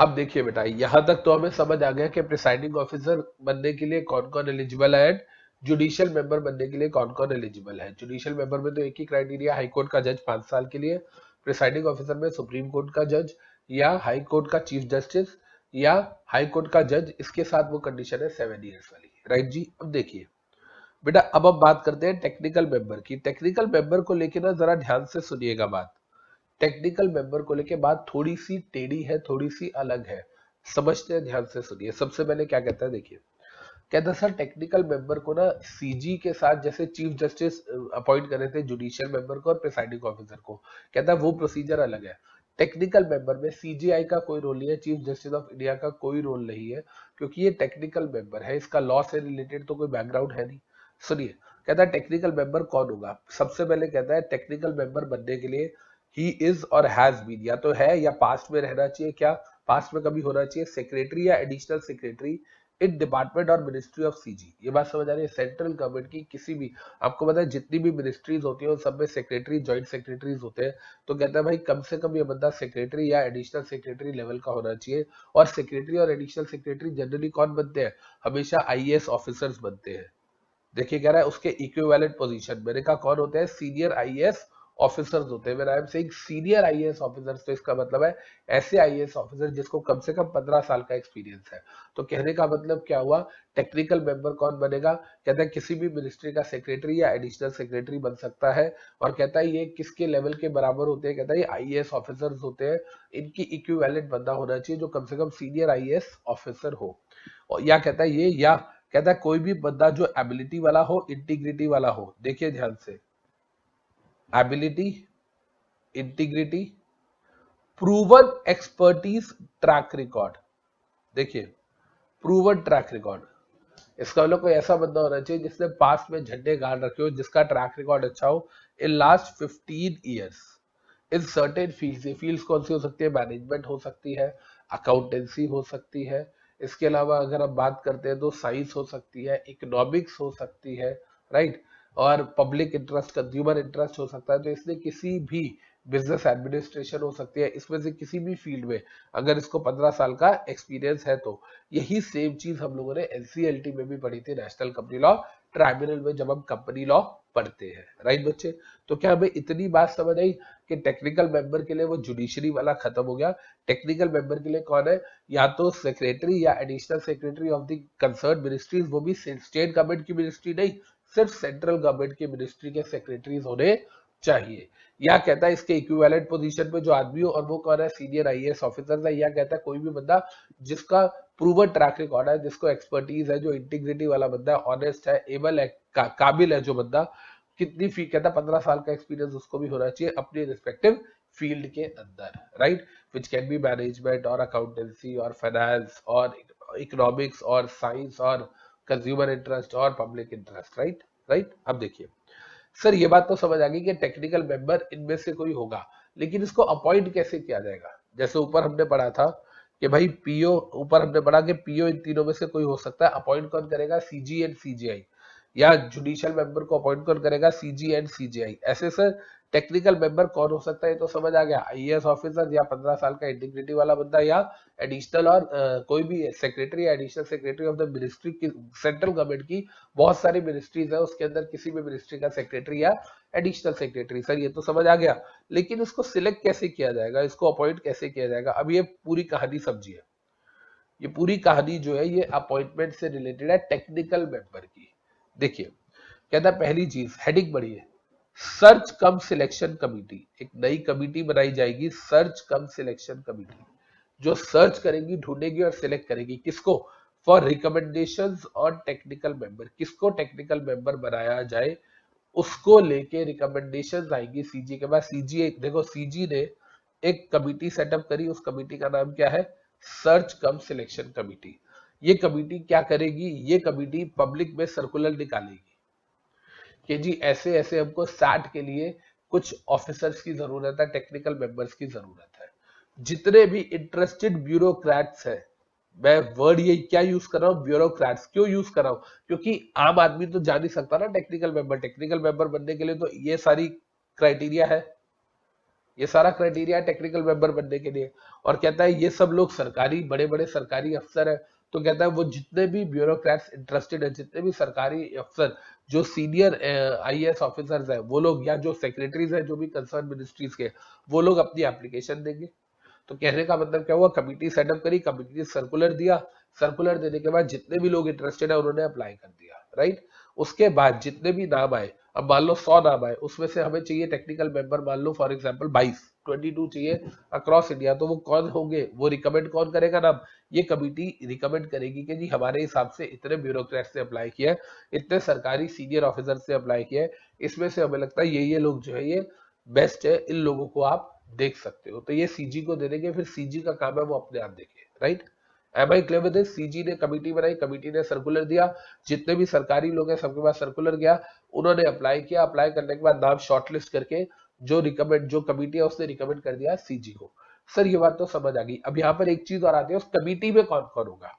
अब देखिए बेटा, यहां तक तो हमें समझ आ गया कि प्रिसाइडिंग ऑफिसर बनने के लिए कौन कौन एलिजिबल है एंड जुडिशियल मेंबर बनने के लिए कौन कौन एलिजिबल है। जुडिशियल मेंबर में तो एक ही क्राइटेरिया, हाई कोर्ट का जज 5 साल के लिए। प्रिसाइडिंग ऑफिसर में सुप्रीम कोर्ट का जज या हाई कोर्ट का चीफ जस्टिस या हाई कोर्ट का जज, इसके साथ वो कंडीशन है 7 years वाली। राइट जी। अब देखिए बेटा, अब हम बात करते हैं टेक्निकल मेंबर की। टेक्निकल मेंबर को लेके ना जरा ध्यान से सुनिएगा बात। टेक्निकल मेंबर को लेके बात थोड़ी सी टेढ़ी है, थोड़ी सी अलग है। समझते हैं, ध्यान से सुनिए। सबसे पहले क्या कहता है, देखिए कहता है सर टेक्निकल मेंबर को ना सीजी के साथ जैसे चीफ जस्टिस अपॉइंट कर रहे थे जुडिशियल मेंबर को और प्रिसाइडिंग ऑफिसर को, कहता है वो प्रोसीजर अलग है। टेक्निकल मेंबर में सीजीआई का कोई रोल नहीं है, चीफ जस्टिस ऑफ इंडिया का कोई रोल नहीं है, क्योंकि ये टेक्निकल मेंबर है, इसका लॉ से रिलेटेड तो कोई बैकग्राउंड है नहीं। सुनिए, कहता है टेक्निकल मेंबर कौन होगा। सबसे पहले कहता है टेक्निकल मेंबर बनने के लिए ही इज और हैज बीन, या तो है या पास्ट में रहना चाहिए, क्या पास्ट में कभी होना चाहिए, सेक्रेटरी या एडिशनल सेक्रेटरी इन डिपार्टमेंट और मिनिस्ट्री ऑफ सीजी। ये बात समझ आ रही है। सेंट्रल गवर्नमेंट की किसी भी, आपको पता है जितनी भी मिनिस्ट्रीज होती है उन सब में सेक्रेटरी, ज्वाइंट सेक्रेटरीज होते हैं। तो कहता है भाई कम से कम ये बंदा सेक्रेटरी या एडिशनल सेक्रेटरी लेवल का होना चाहिए। और सेक्रेटरी और एडिशनल सेक्रेटरी जनरली कौन बनते हैं, हमेशा आईएएस ऑफिसर्स बनते हैं। देखिए कह रहा है उसके इक्विवेलेंट पोजीशन, मैंने कहा कौन होते हैं, सीनियर आईएएस ऑफिसर्स होते हैं। When I am saying senior IAS officers, तो इसका मतलब है ऐसे आईएएस ऑफिसर जिसको कम से कम 15 साल का एक्सपीरियंस है। तो कहने का मतलब क्या हुआ, टेक्निकल मेंबर कौन बनेगा, कहता है किसी भी मिनिस्ट्री का सेक्रेटरी या एडिशनल सेक्रेटरी बन सकता है। और कहता है ये किसके लेवल के बराबर होते हैं, कहता है ये आईएएस ऑफिसर्स होते हैं, इनकी इक्विवेलेंट बंदा होना चाहिए जो कम से कम सीनियर आईएएस ऑफिसर हो। और या कहता है ये, या कहता है कोई भी बंदा जो एबिलिटी वाला हो, इंटीग्रिटी वाला हो। देखिए ध्यान से, ability, integrity, proven expertise, track record. देखिए प्रूवन ट्रैक रिकॉर्ड, इसका मतलब कोई ऐसा बंदा होना चाहिए जिसने पास्ट में झंडे गाड़ रखे हो, जिसका ट्रैक रिकॉर्ड अच्छा हो in last 15 years in certain fields. ये फील्ड्स कौन सी हो सकती है, मैनेजमेंट हो सकती है, अकाउंटेंसी हो सकती है, इसके अलावा अगर हम बात करते हैं तो साइंस हो सकती है, इकोनॉमिक्स हो सकती है, राइट, और पब्लिक इंटरेस्ट, कंज्यूमर इंटरेस्ट हो सकता है। तो इसने किसी भी, बिजनेस एडमिनिस्ट्रेशन हो सकती है, इसमें से किसी भी फील्ड में अगर इसको 15 साल का एक्सपीरियंस है तो। यही सेम चीज हम लोगों ने एनसीएलटी में भी पढ़ी थी, नेशनल कंपनी लॉ ट्राइब्यूनल में, जब हम कंपनी लॉ पढ़ते हैं। राइट बच्चे, तो क्या हमें इतनी बात समझ आई कि टेक्निकल मेंबर के लिए वो जुडिशरी वाला खत्म हो गया। टेक्निकल मेंबर के लिए कौन है, या तो सेक्रेटरी या additional secretary of the concern ministries, वो भी स्टेट गवर्नमेंट की मिनिस्ट्री नहीं, सिर्फ सेंट्रल गवर्नमेंट की मिनिस्ट्री के सेक्रेटरीज होने चाहिए। या कहता है इसके इक्विवेलेंट पोजीशन पे जो आदमी हो, और वो कौन है, सीनियर आईएएस ऑफिसर है। या कहता है कोई भी बंदा जिसका प्रूवन ट्रैक रिकॉर्ड है, जिसको एक्सपर्टीज है, जो इंटीग्रिटी वाला बंदा है, ऑनेस्ट है, एबल है, काबिल है जो बंदा। कितनी फी, कहता है 15 साल का एक्सपीरियंस उसको भी होना चाहिए अपने रिस्पेक्टिव फील्ड के अंदर, right, which can be management और अकाउंटेंसी और फाइनेंस और इकोनॉमिक्स और साइंस और कंज्यूमर इंटरेस्ट और पब्लिक इंटरेस्ट। Right right. अब देखिए सर, ये बात तो समझ आ गई कि टेक्निकल मेंबर इनमें से कोई होगा, लेकिन इसको अपॉइंट कैसे किया जाएगा। जैसे ऊपर हमने पढ़ा था कि भाई पीओ, ऊपर हमने पढ़ा कि पीओ इन तीनों में से कोई हो सकता है। अपॉइंट कौन करेगा, सीजी एंड सीजीआई। या जुडिशियल मेंबर को अपॉइंट कौन करेगा, सीजी एंड सीजीआई। ऐसे सर टेक्निकल मेंबर कौन हो सकता है, तो समझ आ गया, आईएएस ऑफिसर या 15 साल का इंटीग्रिटी वाला बंदा, या एडिशनल और कोई भी सेक्रेटरी या additional secretary of the ministry की, सेंट्रल गवर्नमेंट की बहुत सारी मिनिस्ट्रीज है, उसके अंदर किसी भी मिनिस्ट्री का सेक्रेटरी या एडिशनल सेक्रेटरी। सर ये तो समझ आ गया, लेकिन इसको सिलेक्ट कैसे किया जाएगा, इसको अपॉइंट कैसे किया जाएगा। अब ये पूरी कहानी समझिए, ये पूरी कहानी जो है ये अपॉइंटमेंट से रिलेटेड है टेक्निकल मेंबर की। देखिए कहता है पहली चीज, हेडिंग बढ़िए, सर्च कम सिलेक्शन कमिटी। एक नई कमिटी बनाई जाएगी, सर्च कम सिलेक्शन कमिटी, जो सर्च करेगी, ढूंढेगी और सिलेक्ट करेगी किसको, for recommendations on technical member. किसको टेक्निकल मेंबर बनाया जाए उसको लेके रिकमेंडेशंस आएंगी सीजी के पास। सीजी एक, देखो सीजी ने एक कमिटी सेटअप करी, उस कमिटी का नाम क्या है, सर्च कम सिलेक्शन कमिटी। ये कमिटी क्या करेगी, ये कमिटी पब्लिक में सर्कुलर निकालेगी कि जी ऐसे ऐसे हमको सैट के लिए कुछ ऑफिसर्स की जरूरत है, टेक्निकल मेंबर्स की जरूरत है। जितने भी इंटरेस्टेड ब्यूरोक्रेट्स है, मैं वर्ड ये क्या यूज कर रहा हूँ, ब्यूरोक्रेट्स क्यों यूज कर रहा हूँ, क्योंकि आम आदमी तो जा नहीं सकता ना टेक्निकल मेंबर। टेक्निकल मेंबर बनने के लिए तो ये सारी क्राइटेरिया है, ये सारा क्राइटेरिया टेक्निकल मेंबर बनने के लिए। और कहता है ये सब लोग सरकारी बड़े बड़े सरकारी अफसर है, तो कहता है वो जितने भी ब्यूरोक्रेट्स इंटरेस्टेड है, जितने भी सरकारी अफसर जो सीनियर आईएएस ऑफिसर्स है वो लोग, या जो सेक्रेटरीज है जो भी कंसर्न मिनिस्ट्रीज के, वो लोग अपनी एप्लीकेशन देंगे। तो कहने का मतलब क्या हुआ, कमिटी सेटअप करी, कमिटी ने सर्कुलर दिया, सर्कुलर देने के बाद जितने भी लोग इंटरेस्टेड है उन्होंने अप्लाई कर दिया, राइट। उसके बाद जितने भी नाम आए, अब मान लो 100 नाम आए, उसमें से हमें चाहिए टेक्निकल मेंबर मान लो फॉर एग्जांपल 22 चाहिए अक्रॉस इंडिया, तो वो कौन होंगे, वो रिकमेंड कौन करेगा नाम, ये कमिटी रिकमेंड करेगी कि जी हमारे हिसाब से इतने ब्यूरोक्रेट्स ने अप्लाई किया है, इतने सरकारी सीनियर ऑफिसर से अप्लाई किया है, इसमें से हमें लगता है ये लोग जो है ये बेस्ट है, इन लोगों को आप देख सकते हो। तो ये सीजी को दे देंगे, फिर सीजी का काम है वो अपने आप देखे, right. Am I clear with this? CG ने कमिटी बनाई, कमिटी ने सर्कुलर दिया, जितने भी सरकारी लोग हैं सबके पास सर्कुलर गया, उन्होंने अप्लाई किया, अप्लाई करने के बाद नाम शॉर्टलिस्ट करके जो कमिटी है उसने रिकमेंड कर दिया सीजी को। सर ये बात तो समझ आ गई। अब यहाँ पर एक चीज और आती है, उस कमिटी में कौन कौन होगा,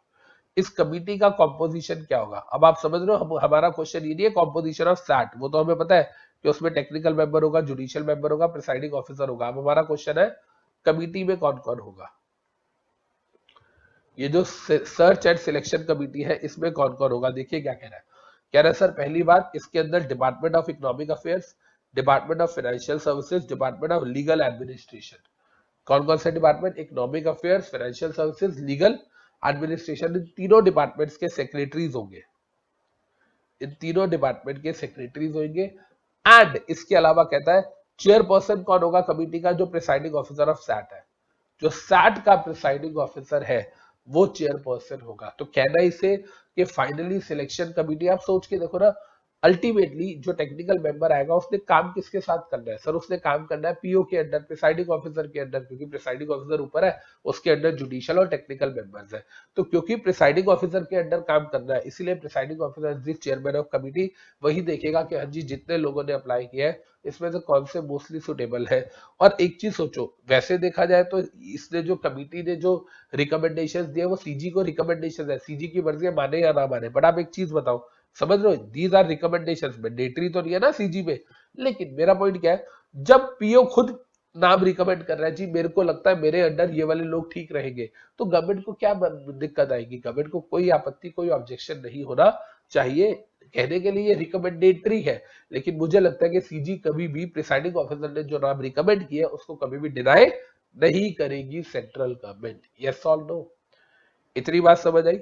इस कमिटी का कॉम्पोजिशन क्या होगा। अब आप समझ रहे हो, हमारा क्वेश्चन ये नहीं है कॉम्पोजिशन ऑफ सैट, वो तो हमें पता है कि उसमें टेक्निकल मेंबर होगा, जुडिशियल मेंबर होगा, प्रिसाइडिंग ऑफिसर होगा। अब हमारा क्वेश्चन है कमिटी में कौन कौन होगा। ये जो सर्च एंड सिलेक्शन कमिटी है इसमें कौन कौन होगा, देखिए क्या कह रहा है। कह रहा है सर पहली बात, इसके अंदर department of economic affairs, department of financial services, department of legal administration. कौन कौन से department, economic affairs, financial services, legal administration, इन तीनों डिपार्टमेंट्स के सेक्रेटरीज होंगे, इन तीनों डिपार्टमेंट के सेक्रेटरीज होंगे। एंड इसके अलावा कहता है चेयरपर्सन कौन होगा कमिटी का, जो प्रिसाइडिंग ऑफिसर ऑफ सैट है, जो सैट का प्रिसाइडिंग ऑफिसर है वो चेयरपर्सन होगा। तो कहना इसे कि फाइनली सिलेक्शन कमिटी, आप सोच के देखो ना, अल्टीमेटली जो टेक्निकल मेंबर आएगा उसने काम किसके साथ करना है, सर उसने काम करना है पीओ के अंडर, प्रिसाइडिंग ऑफिसर के अंडर, क्योंकि प्रिसाइडिंग ऑफिसर ऊपर है, उसके under judicial or technical members है। तो क्योंकि प्रिसाइडिंग ऑफिसर के अंडर काम करना है, इसीलिए presiding officer is chairman of committee, वही देखेगा कि हाँ जी जितने लोगों ने अप्लाई किया है इसमें से कौन से मोस्टली सुटेबल है। और एक चीज सोचो, वैसे देखा जाए तो इसने जो कमिटी ने जो रिकमेंडेशंस दिए वो सीजी को रिकमेंडेशन है, सीजी की मर्जी है माने या ना माने। बट आप एक चीज बताओ, समझ रहे हो, दीज आर रिकमेंडेशंस, मैंडेटरी तो नहीं है ना सीजी में। लेकिन मेरा पॉइंट क्या है, जब पीओ खुद नाम रिकमेंड कर रहा है, जी मेरे को लगता है मेरे अंडर ये वाले लोग ठीक रहेंगे, तो गवर्नमेंट को क्या दिक्कत आएगी, गवर्नमेंट को कोई आपत्ति कोई ऑब्जेक्शन नहीं होना चाहिए। कहने के लिए रिकमेंडेटरी है, लेकिन मुझे लगता है कि सीजी कभी भी प्रिसाइडिंग ऑफिसर ने जो नाम रिकमेंड किया उसको कभी भी डिनाई नहीं करेगी सेंट्रल गवर्नमेंट। यस और नो, इतनी बात समझ आई।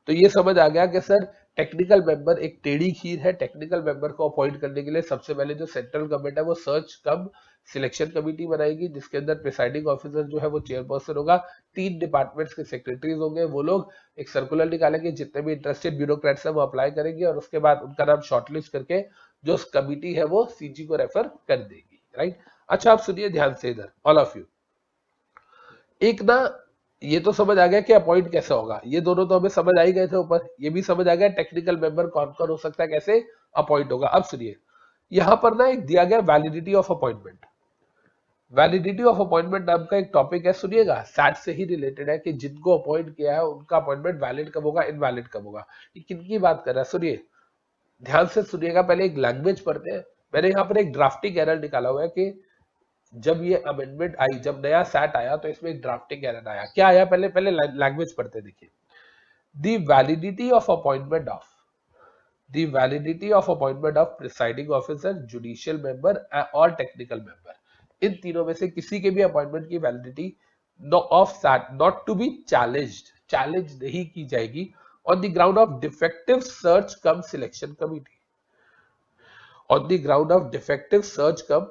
तो ये समझ आ गया कि सर टेक्निकल मेंबर एक टेढ़ी खीर है। टेक्निकल मेंबर को अपॉइंट करने के लिए सबसे पहले जो सेंट्रल गवर्नमेंट है वो सर्च कम सिलेक्शन कमेटी बनाएगी, जिसके अंदर प्रिसाइडिंग ऑफिसर जो है वो चेयरपर्सन होगा, 3 डिपार्टमेंट्स के सेक्रेटरीज होंगे, वो लोग एक सर्कुलर निकालेंगे, जितने भी इंटरेस्टेड ब्यूरोक्रेट्स है वो अप्लाई करेंगे, और उसके बाद उनका नाम शॉर्टलिस्ट करके जो कमिटी है वो सीजी को रेफर कर देगी, राइट। अच्छा आप सुनिए ध्यान से इधर, ऑल ऑफ यू, एक ना ये तो समझ आ गया कि अपॉइंट कैसे होगा, ये दोनों तो हमें समझ आ ही गए थे ऊपर, ये भी समझ आ गया टेक्निकल मेंबर कौन कौन हो सकता है, कैसे अपॉइंट होगा। अब सुनिए, यहां पर ना एक दिया गया validity of appointment. Validity of appointment नाम का एक टॉपिक है, सुनिएगा, सैट से ही रिलेटेड है कि जिनको अपॉइंट किया है उनका अपॉइंटमेंट वैलिड कब होगा, इनवैलिड कब होगा। ये किनकी बात कर रहा है, सुनिए ध्यान से सुनिएगा। पहले एक लैंग्वेज पढ़ते हैं। मैंने यहाँ पर एक ड्राफ्टिंग एरर निकाला हुआ है कि जब ये अमेंडमेंट आई, जब नया सैट आया तो इसमें एक ड्राफ्टिंग एरर आया। क्या आया, पहले पहले लैंग्वेज पढ़ते, देखिए। The validity of appointment of the validity of appointment of presiding officer, judicial member और technical member, इन तीनों में से किसी के भी अपॉइंटमेंट की validity of SAT not to be challenge नहीं की जाएगी on the ground of defective search cum selection committee, on the ground of defective search cum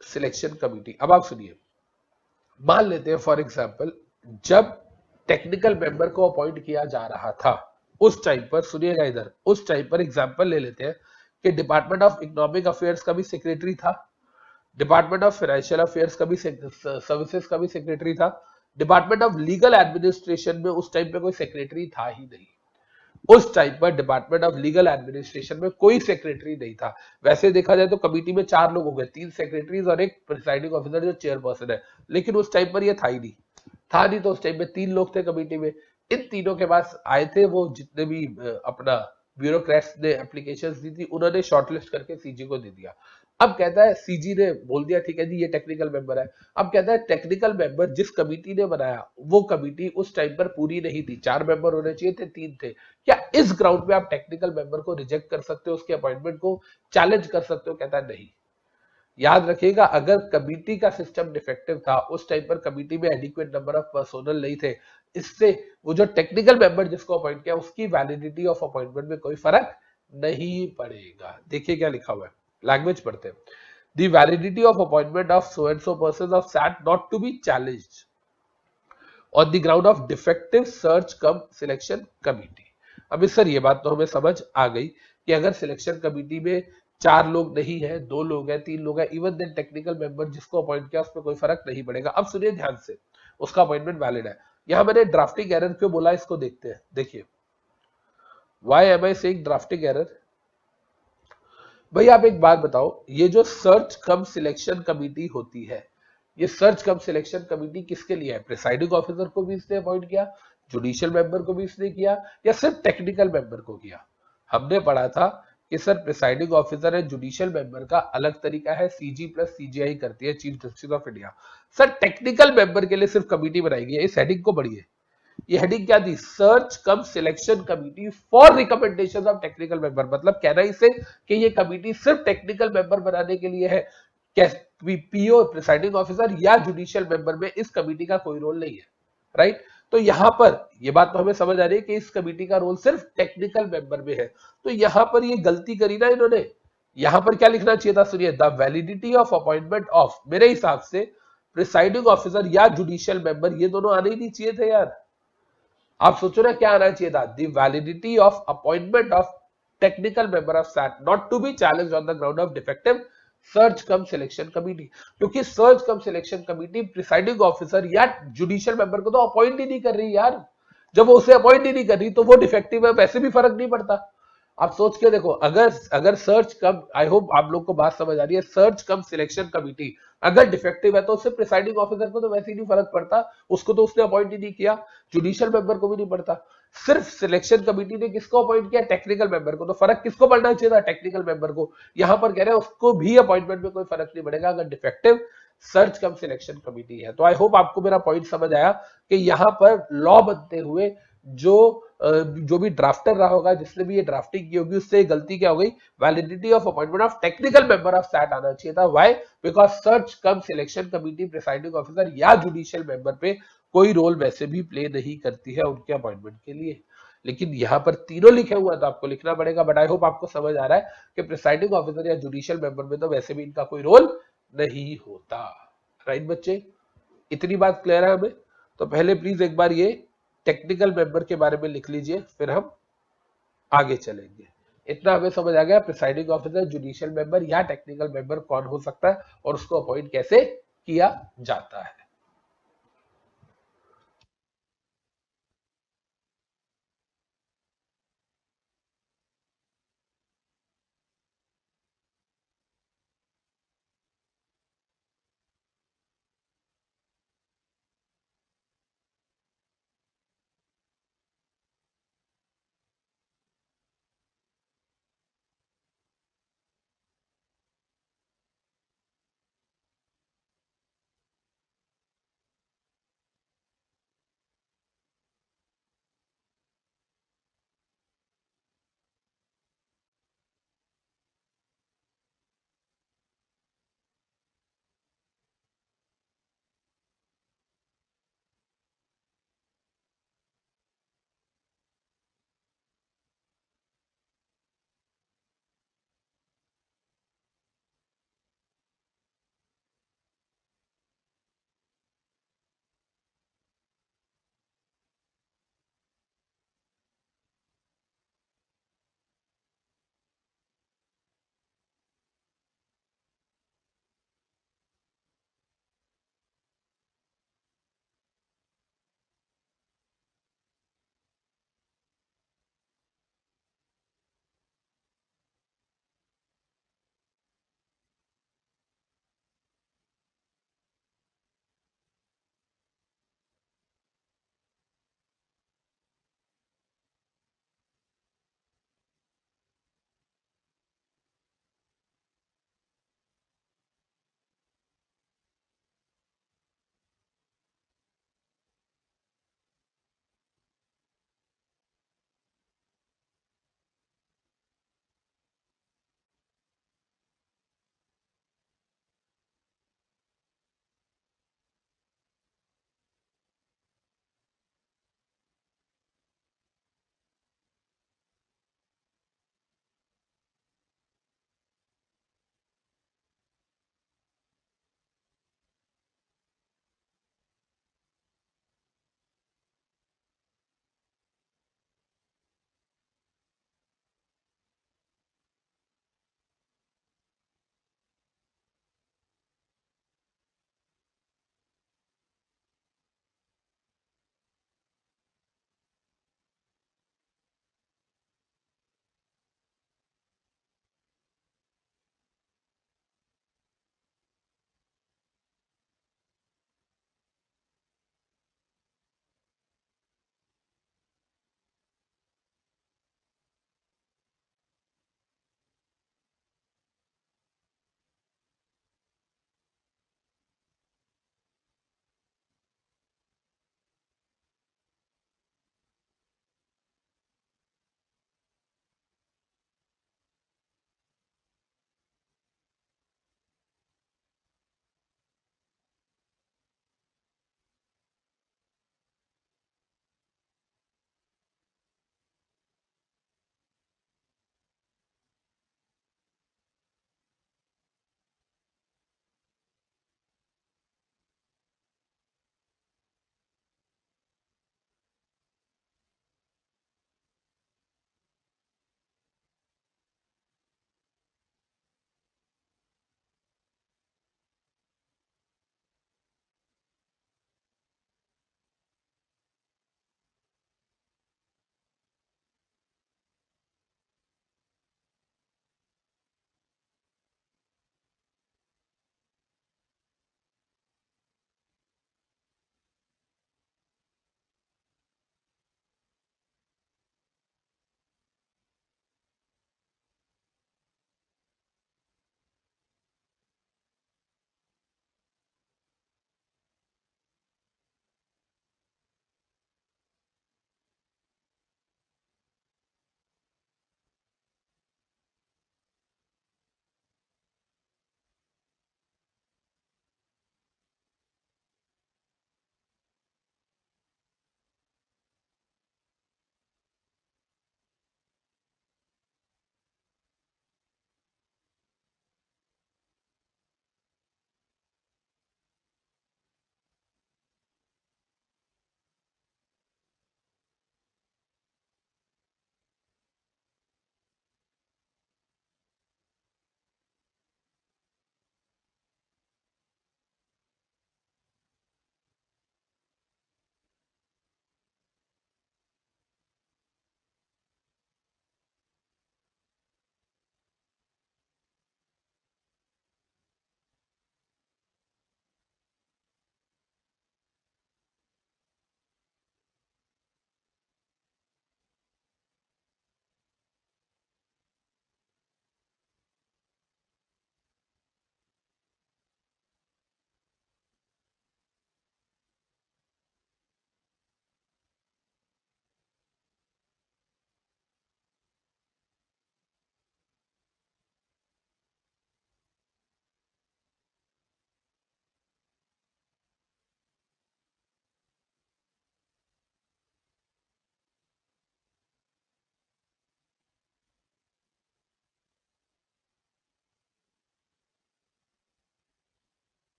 selection committee. अब आप सुनिए, मान लेते हैं फॉर एग्जांपल जब टेक्निकल मेंबर को अपॉइंट किया जा रहा था उस टाइम पर, सुनिएगा इधर, उस टाइम पर एग्जांपल ले लेते हैं कि डिपार्टमेंट ऑफ इकोनॉमिक अफेयर्स का भी सेक्रेटरी था, डिपार्टमेंट ऑफ फाइनेंशियल अफेयर्स का भी सर्विसेज का भी सेक्रेटरी था, डिपार्टमेंट ऑफ लीगल एडमिनिस्ट्रेशन में उस टाइम पे कोई सेक्रेटरी था ही नहीं। उस टाइम पर डिपार्टमेंट ऑफ लीगल एडमिनिस्ट्रेशन में कोई सेक्रेटरी नहीं था। वैसे देखा जाए तो कमिटी में 4 लोग हो गए, 3 सेक्रेटरीज और एक प्रिसाइडिंग ऑफिसर जो चेयरपर्सन है, लेकिन उस टाइम पर ये था ही नहीं, था नहीं। तो उस टाइम में 3 लोग थे कमिटी में, इन तीनों के पास आए थे वो जितने भी अपना ब्यूरोक्रेट्स ने एप्लीकेशंस दी थी, उन्होंने शॉर्टलिस्ट करके सीजी को दे दिया। अब कहता है सीजी ने बोल दिया ठीक है जी ये टेक्निकल मेंबर है। अब कहता है टेक्निकल मेंबर जिस कमिटी ने बनाया वो कमिटी उस टाइम पर पूरी नहीं थी, 4 मेंबर होने चाहिए थे, 3 थे। क्या इस ग्राउंड पे आप टेक्निकल मेंबर को रिजेक्ट कर सकते हो, उसके अपॉइंटमेंट को चैलेंज कर सकते हो? कहता है नहीं। याद रखिएगा अगर कमिटी का सिस्टम डिफेक्टिव था, उस टाइम पर कमिटी में एडिक्वेट नंबर ऑफ पर्सोनल नहीं थे, इससे वो जो टेक्निकल मेंबर जिसको अपॉइंट किया उसकी वैलिडिटी ऑफ अपॉइंटमेंट में कोई फर्क नहीं पड़ेगा। देखिए क्या लिखा हुआ है, लैंग्वेज पढ़ते हैं। The validity of appointment of so and so persons of SAT not to be challenged on the ground of defective search cum selection committee। अब इस सर ये बात तो हमें समझ आ गई कि अगर सिलेक्शन कमिटी में 4 लोग नहीं है, 2 लोग हैं, 3 लोग हैं, इवन देन टेक्निकल मेंबर जिसको अपॉइंट किया उसमें कोई फर्क नहीं पड़ेगा। अब सुनिए ध्यान से, उसका अपॉइंटमेंट वैलिड है। यहां मैंने ड्राफ्टिंग एरर क्यों बोला इसको देखते हैं। देखिए why am I saying drafting error. भाई आप एक बात बताओ, ये जो सर्च कम सिलेक्शन कमिटी होती है, ये सर्च कम सिलेक्शन कमिटी किसके लिए है? प्रिसाइडिंग ऑफिसर को भी इसने अपॉइंट किया, जुडिशियल मेंबर को भी इसने किया, या सिर्फ टेक्निकल मेंबर को किया? हमने पढ़ा था कि सर प्रिसाइडिंग ऑफिसर है, जुडिशियल मेंबर का अलग तरीका है, सीजी प्लस सीजीआई करती है, chief justice of India. Sir technical member के लिए सिर्फ कमिटी बनाई गई है। इस हेडिंग को बढ़िए, ये हेडिंग क्या थी? Search cum selection committee for recommendation of technical member. मतलब कहना इसे कि ये कमिटी सिर्फ टेक्निकल मेंबर बनाने के लिए है। पीओ प्रिसाइडिंग ऑफिसर या जुडिशियल मेंबर में इस कमिटी का कोई रोल नहीं है, राइट? तो यहां पर ये बात तो हमें समझ आ रही है कि इस कमिटी का रोल सिर्फ टेक्निकल मेंबर में है। तो यहां पर ये गलती करी ना इन्होंने। यहां पर क्या लिखना चाहिए था? सुनिए, the validity of appointment of, मेरे हिसाब से प्रिसाइडिंग ऑफिसर या जुडिशियल मेंबर ये दोनों आने ही नहीं चाहिए थे यार। आप सोचो ना क्या आना चाहिए था? The validity of appointment of technical member of SAT not to be challenge on the ground of defective search cum selection committee. क्योंकि search cum selection committee presiding officer या जुडिशियल मेंबर को तो अपॉइंट ही नहीं कर रही यार। जब वो उसे अपॉइंट ही नहीं कर रही तो वो डिफेक्टिव है, वैसे भी फर्क नहीं पड़ता। आप सोच के देखो, अगर अगर सर्च कम, आई होप आप लोग को बात समझ आ रही है, सर्च कम सिलेक्शन कमिटी अगर डिफेक्टिव है तो उससे प्रिसाइडिंग ऑफिसर को तो वैसे ही नहीं फर्क पड़ता, उसको तो उसने अपॉइंट ही नहीं किया, जुडिशियल मेंबर को भी नहीं पड़ता। सिर्फ सिलेक्शन कमिटी ने किसको अपॉइंट किया? टेक्निकल मेंबर को। तो फर्क किसको पड़ना चाहिए था? टेक्निकल मेंबर को। यहां पर कह रहे हैं उसको भी अपॉइंटमेंट में कोई फर्क नहीं पड़ेगा अगर defective search cum selection committee है। तो आई होप आपको मेरा पॉइंट समझ आया कि यहां पर लॉ बनते हुए जो जो भी ड्राफ्टर रहा होगा, जिसने भी ये ड्राफ्टिंग की होगी, उससे गलती क्या हो गई? Validity of appointment of technical member of SAT आना चाहिए था। Why? Because search cum selection committee presiding officer या जुडिशियल मेंबर पे कोई रोल वैसे भी प्ले नहीं करती है उनके अपॉइंटमेंट के लिए। लेकिन यहां पर तीनों लिखे हुआ है तो आपको लिखना पड़ेगा। बट आई होप आपको समझ आ रहा है कि प्रिसाइडिंग ऑफिसर या जुडिशियल मेंबर में तो वैसे भी इनका कोई रोल नहीं होता। राइट बच्चे, इतनी बात क्लियर है हमें? तो पहले प्लीज एक बार ये टेक्निकल मेंबर के बारे में लिख लीजिए, फिर हम आगे चलेंगे। इतना हमें समझ आ गया प्रिसाइडिंग ऑफिसर, जुडिशियल मेंबर या टेक्निकल मेंबर कौन हो सकता है और उसको अपॉइंट कैसे किया जाता है।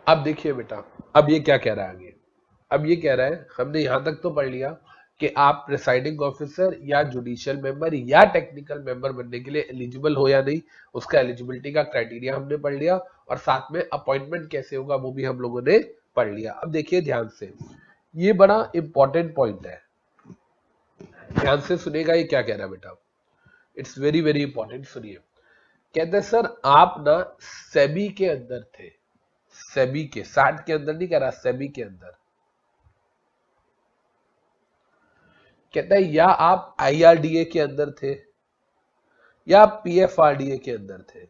अब देखिए बेटा, अब ये क्या कह रहा है आगे। अब ये कह रहा है, हमने यहां तक तो पढ़ लिया कि आप प्रिसाइडिंग ऑफिसर या जुडिशियल मेंबर या टेक्निकल मेंबर बनने के लिए एलिजिबल हो या नहीं, उसका एलिजिबिलिटी का क्राइटेरिया हमने पढ़ लिया, और साथ में अपॉइंटमेंट कैसे होगा वो भी हम लोगों ने पढ़ लिया। अब देखिए ध्यान से, ये बड़ा इंपॉर्टेंट पॉइंट है, ध्यान से सुनेगा ये क्या कह रहा है बेटा, इट्स वेरी वेरी इंपॉर्टेंट, सुनिए। कहते हैं सर आप ना सेबी के अंदर थे, सेबी के, साठ के अंदर नहीं कह रहा, सेबी के अंदर। कहता है या आप आईआरडीए के अंदर थे या आप पीएफआरडीए के अंदर थे।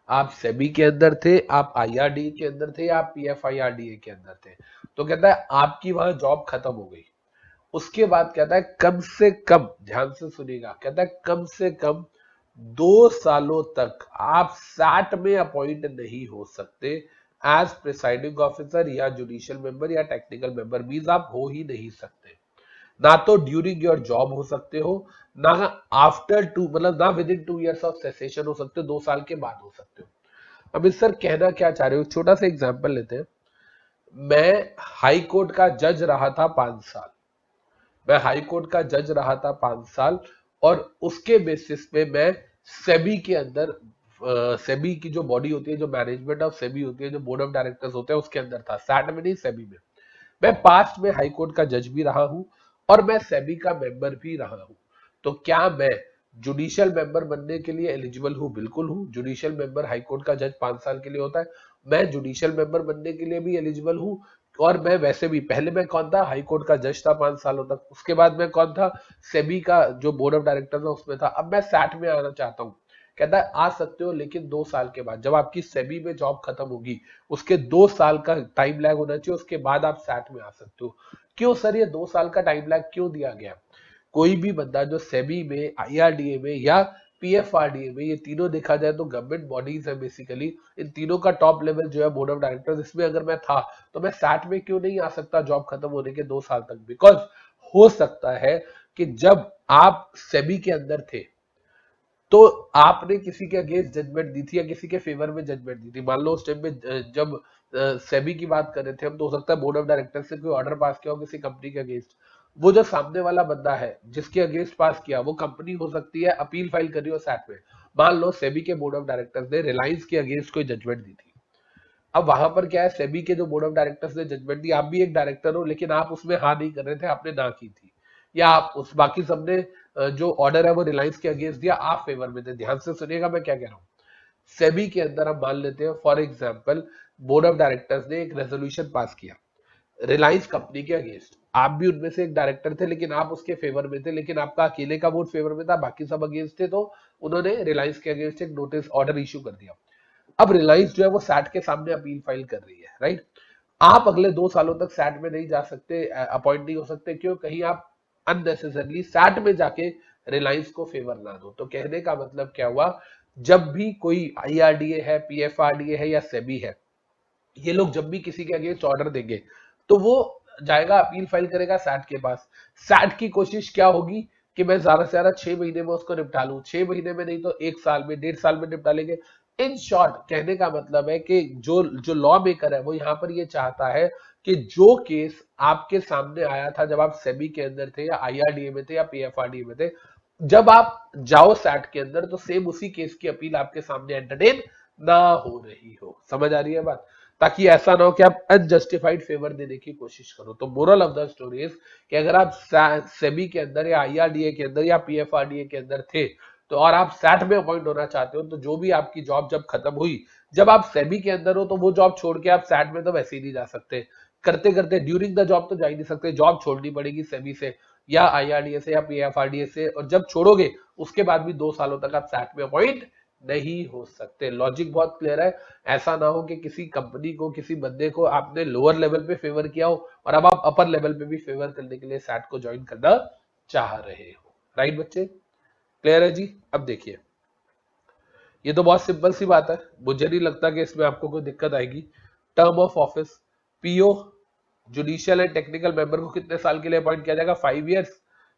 आप सेबी के अंदर थे, आप आईआरडीए के अंदर थे, या आप पीएफआईआरडीए के अंदर थे। तो कहता है आपकी वहां जॉब खत्म हो गई। उसके बाद कहता है कम से कम, ध्यान से सुनिएगा, कहता है कम से कम 2 सालों तक आप सैट में अपॉइंट नहीं हो सकते एज प्रिसाइडिंग ऑफिसर या जुडिशियल मेंबर या टेक्निकल मेंबर, मींस आप हो ही नहीं सकते। ना तो ड्यूरिंग योर जॉब हो सकते हो, ना आफ्टर टू, मतलब ना with in 2 years of cessation हो सकते हो, 2 साल के बाद हो सकते हो। अब इस सर कहना क्या चाह रहे हो, छोटा सा एग्जांपल लेते हैं। मैं हाई कोर्ट का जज रहा था 5 साल, मैं हाई कोर्ट का जज रहा था 5 साल, और उसके बेसिस पे मैं सेबी के अंदर, सेबी की जो बॉडी होती है, जो मैनेजमेंट ऑफ सेबी होती है, जो बोर्ड ऑफ डायरेक्टर्स होते हैं, उसके अंदर था, सैट में नहीं सेबी में। मैं पास्ट में हाई कोर्ट का जज भी रहा हूं और मैं सेबी का मेंबर भी रहा हूं। तो क्या मैं जुडिशियल मेंबर बनने के लिए एलिजिबल हूं? बिल्कुल हूं। जुडिशियल मेंबर हाई कोर्ट का जज 5 साल के लिए होता है, मैं जुडिशियल मेंबर बनने के लिए भी एलिजिबल हूं। और मैं वैसे भी, पहले मैं कौन था, हाई कोर्ट का जज था 5 सालों तक, उसके बाद मैं कौन था, सेबी का जो बोर्ड ऑफ डायरेक्टर था उसमें था। अब मैं सैट में आना चाहता हूं। कहता है आ सकते हो, लेकिन 2 साल के बाद, जब आपकी सेबी में जॉब खत्म होगी, उसके 2 साल का टाइम लैग होना चाहिए, उसके बाद आप सैट में आ सकते हो। क्यों सर ये 2 साल का टाइम लैग क्यों दिया गया? कोई भी बंदा जो सेबी में, आईआरडीए में या पीएफआरडीए में, ये तीनों देखा जाए तो गवर्नमेंट बॉडीज है बेसिकली, इन तीनों का टॉप लेवल जो है बोर्ड ऑफ डायरेक्टर्स, इसमें अगर मैं था तो मैं सैट में क्यों नहीं आ सकता जॉब खत्म होने के 2 साल तक? बिकॉज हो सकता है कि जब आप सेबी के अंदर थे तो आपने किसी के अगेंस्ट जजमेंट दी थी या किसी के फेवर में जजमेंट दी थी। मान लो उस टाइम पे जब सेबी की बात कर रहे थे हम, तो हो सकता है बोर्ड ऑफ डायरेक्टर से कोई ऑर्डर पास किया हो किसी कंपनी के अगेंस्ट, वो जो सामने वाला बंदा है जिसके अगेंस्ट पास किया, वो कंपनी हो सकती है अपील फाइल कर रही हो सैट में। मान लो सेबी के बोर्ड ऑफ डायरेक्टर्स ने रिलायंस के अगेंस्ट कोई जजमेंट दी थी। अब वहां पर क्या है, सेबी के जो बोर्ड ऑफ डायरेक्टर्स ने जजमेंट दी, आप भी एक डायरेक्टर हो, लेकिन आप उसमें हाँ नहीं कर रहे थे, आपने ना की थी, या आप उस बाकी सबने जो ऑर्डर है वो रिलायंस के अगेंस्ट दिया, आप फेवर में थे। ध्यान से सुनिएगा मैं क्या कह रहा हूँ। सेबी के अंदर हम मान लेते हैं for example, board of directors ने एक रेजोल्यूशन पास किया रिलायंस कंपनी के अगेंस्ट, आप भी उनमें से एक डायरेक्टर थे, लेकिन आप उसके फेवर में थे, लेकिन आपका अकेले का वोट फेवर में था, बाकी सब अगेंस्ट थे, तो उन्होंने रिलायंस के अगेंस्ट एक नोटिस ऑर्डर इश्यू कर दिया। अब रिलायंस जो है वो सैट के सामने अपील फाइल कर रही है, राइट। आप अगले 2 सालों तक सैट में नहीं जा सकते, अपॉइंट नहीं हो सकते, क्यों? कहीं आप अननेसेसरली सैट में जाके रिलायंस को फेवर ना दो। तो कहने का मतलब क्या हुआ, जब भी कोई आईआरडीए है, पीएफआरडीए है या सेबी है, ये लोग जब भी किसी के अगेंस्ट ऑर्डर देंगे तो वो जाएगा अपील फाइल करेगा सैट के पास। सैट की कोशिश क्या होगी कि मैं ज्यादा से ज्यादा 6 महीने में उसको निपटा लूं, 6 महीने में नहीं तो 1 साल में, 1.5 साल में निपटा लेंगे। इन शॉर्ट कहने का मतलब है कि जो जो लॉ मेकर है वो यहाँ पर ये चाहता है कि जो केस आपके सामने आया था जब आप सेबी के अंदर थे या आईआरडीए में थे या पीएफआरडीए में थे, जब आप जाओ सैट के अंदर तो सेम उसी केस की अपील आपके सामने एंटरटेन ना हो रही हो। समझ आ रही है बात? ताकि ऐसा ना हो कि आप अनजस्टिफाइड फेवर देने की कोशिश करो। तो moral of the story is कि अगर आप सेबी के अंदर या आईआरडीए के अंदर या पीएफआरडीए के अंदर थे, तो और आप सैट में अपॉइंट होना चाहते हो, तो जो भी आपकी जॉब जब खत्म हुई, जब आप सेबी के अंदर हो, तो वो जॉब छोड़ के आप सैट में तो वैसे ही नहीं जा सकते। करते करते ड्यूरिंग द जॉब तो जा ही नहीं सकते, जॉब छोड़नी पड़ेगी सेबी से या आईआरडीए से या पीएफआरडीए से, और जब छोड़ोगे उसके बाद भी 2 सालों तक आप सैट में अपॉइंट नहीं हो सकते। लॉजिक बहुत क्लियर है। ऐसा ना हो कि किसी कंपनी को, किसी बंदे को आपने लोअर लेवल पे फेवर किया हो और अब आप अपर लेवल पे भी फेवर करने के लिए सैट को ज्वाइन करना चाह रहे हो। राइट बच्चे, क्लियर है जी? अब देखिए, ये तो बहुत सिंपल सी बात है, मुझे नहीं लगता कि इसमें आपको कोई दिक्कत आएगी। Term of office, PO judicial and technical member को कितने साल के लिए अपॉइंट किया जाएगा? 5 years।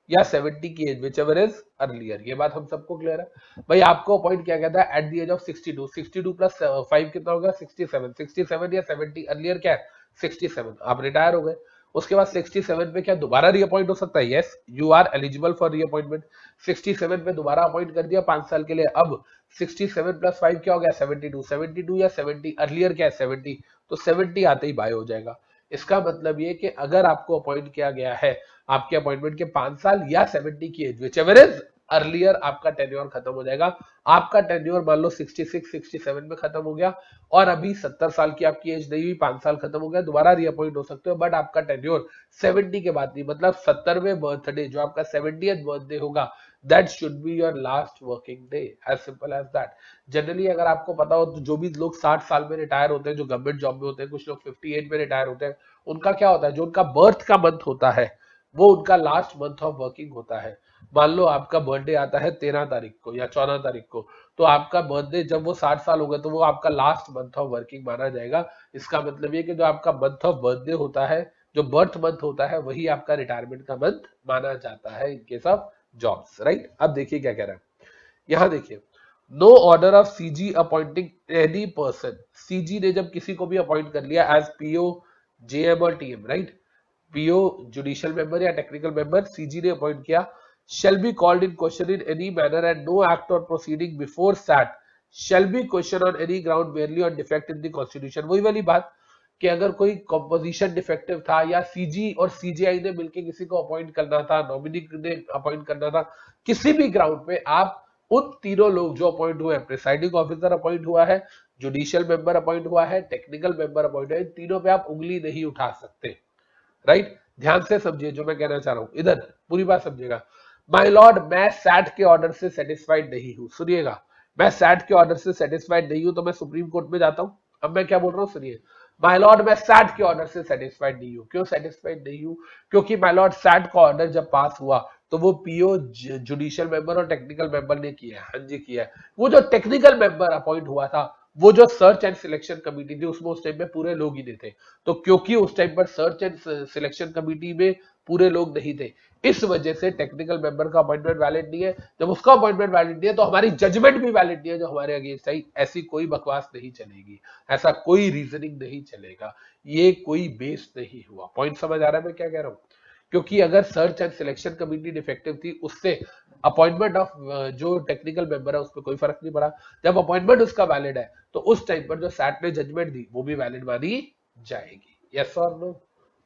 या 70 की age, whichever is earlier. ये बात हम सबको क्लियर है। भाई आपको अपॉइंट किया गया था at the age of 62, 62 plus 5 कितना होगा 67, 67 या 70 अर्लियर क्या है 67, आप रिटायर हो गए। उसके बाद 67 पे क्या दोबारा रीअपॉइंट हो सकता है? Yes, you are eligible for reappointment. 67 पे दोबारा अपॉइंट कर दिया 5 साल के लिए। अब 67 प्लस 5 क्या हो गया 72, 72 या 70 अर्लियर क्या है 70, तो 70 आते ही बाय हो जाएगा। इसका मतलब ये कि अगर आपको अपॉइंट किया गया है आपके अपॉइंटमेंट के 5 साल या 70 की age, whichever is earlier, आपका टेन्योर खत्म हो जाएगा। आपका टेन्योर मान लो 66 67 में खत्म हो गया और अभी 70 साल की आपकी एज नहीं हुई, 5 साल खत्म हो गया, दोबारा रीअपॉइंट हो सकते हो, बट आपका टेन्योर 70 के बाद नहीं, मतलब 70वें बर्थडे जो आपका 70th बर्थडे होगा, that should be your last working day, as simple as that. Generally अगर आपको पता हो तो जो भी लोग 60 साल में रिटायर होते हैं, जो गवर्नमेंट जॉब में होते हैं, कुछ लोग 58 में रिटायर होते हैं, उनका क्या होता है, जो उनका बर्थ का मंथ होता है वो उनका लास्ट मंथ ऑफ वर्किंग होता है। मान लो आपका बर्थडे आता है 13 तारीख को या 14 तारीख को, तो आपका बर्थडे जब वो 60 साल हो गए तो वो आपका लास्ट मंथ ऑफ वर्किंग माना जाएगा। इसका मतलब ये कि जो आपका मंथ ऑफ बर्थडे होता है, जो बर्थ मंथ होता है, वही आपका रिटायरमेंट का मंथ माना जाता है in case of jobs, right. अब देखिए क्या कह रहा है, यहां देखिए, no order of CG appointing any person, CG ने जब किसी को भी अपॉइंट कर लिया एज पीओ, जेएम और TM, right, PO judicial member या टेक्निकल मेंबर सीजी ने अपॉइंट किया, shall be called in question in any manner and no act or proceeding before SAT shall be questioned on any ground merely on defect in the constitution। वही वाली बात कि अगर कोई कंपोजिशन डिफेक्टिव था या सीजी और सीजीआई ने मिलकर किसी को अपॉइंट करना था, नॉमिनी ने अपॉइंट करना था, किसी भी ग्राउंड पे आप उन तीनों लोग जो अपॉइंट हुए हैं, प्रिसाइडिंग ऑफिसर अपॉइंट हुआ है, जुडिशियल मेंबर अपॉइंट हुआ है, टेक्निकल मेंबर अपॉइंट है, इन तीनों पे आप उंगली नहीं उठा सकते, राइट। ध्यान से समझिए जो मैं कहना चाह रहा हूं, इधर पूरी बात समझिएगा। माय लॉर्ड, मैं सैट के ऑर्डर से सेटिस्फाइड नहीं हूं, सुनिएगा, मैं सैट के ऑर्डर से सेटिस्फाइड नहीं हूं तो मैं सुप्रीम कोर्ट में जाता हूं। अब मैं क्या बोल रहा हूं सुनिए, माय लॉर्ड मैं सैट के ऑर्डर से सेटिस्फाइड नहीं हूं। क्यों सेटिस्फाइड नहीं हूं? क्योंकि माय लॉर्ड सैट का ऑर्डर जब पास हुआ तो वो पीओ जुडिशियल मेंबर और टेक्निकल मेंबर ने किया है, हाँ जी किया है। वो जो टेक्निकल मेंबर अपॉइंट हुआ था, वो जो सर्च एंड सिलेक्शन कमेटी थी उसमें उस टाइम में पूरे लोग ही नहीं थे, तो क्योंकि उस टाइम पर सर्च एंड सिलेक्शन कमेटी में पूरे लोग नहीं थे, इस वजह से टेक्निकल मेंबर का अपॉइंटमेंट वैलिड नहीं है। जब उसका अपॉइंटमेंट वैलिड नहीं है तो हमारी जजमेंट भी वैलिड नहीं है जो हमारे अगेंस्ट आई। ऐसी कोई बकवास नहीं चलेगी, ऐसा कोई रीजनिंग नहीं चलेगा, ये कोई बेस नहीं हुआ। पॉइंट समझ आ रहा है मैं क्या कह रहा हूं? क्योंकि अगर search and selection committee defective थी, उससे अपॉइंटमेंट ऑफ जो टेक्निकल मेंबर है उस पर कोई फर्क नहीं पड़ा। जब अपॉइंटमेंट उसका वैलिड है तो उस टाइम पर जो सैट ने जजमेंट दी वो भी वैलिड मानी जाएगी। यस और नो?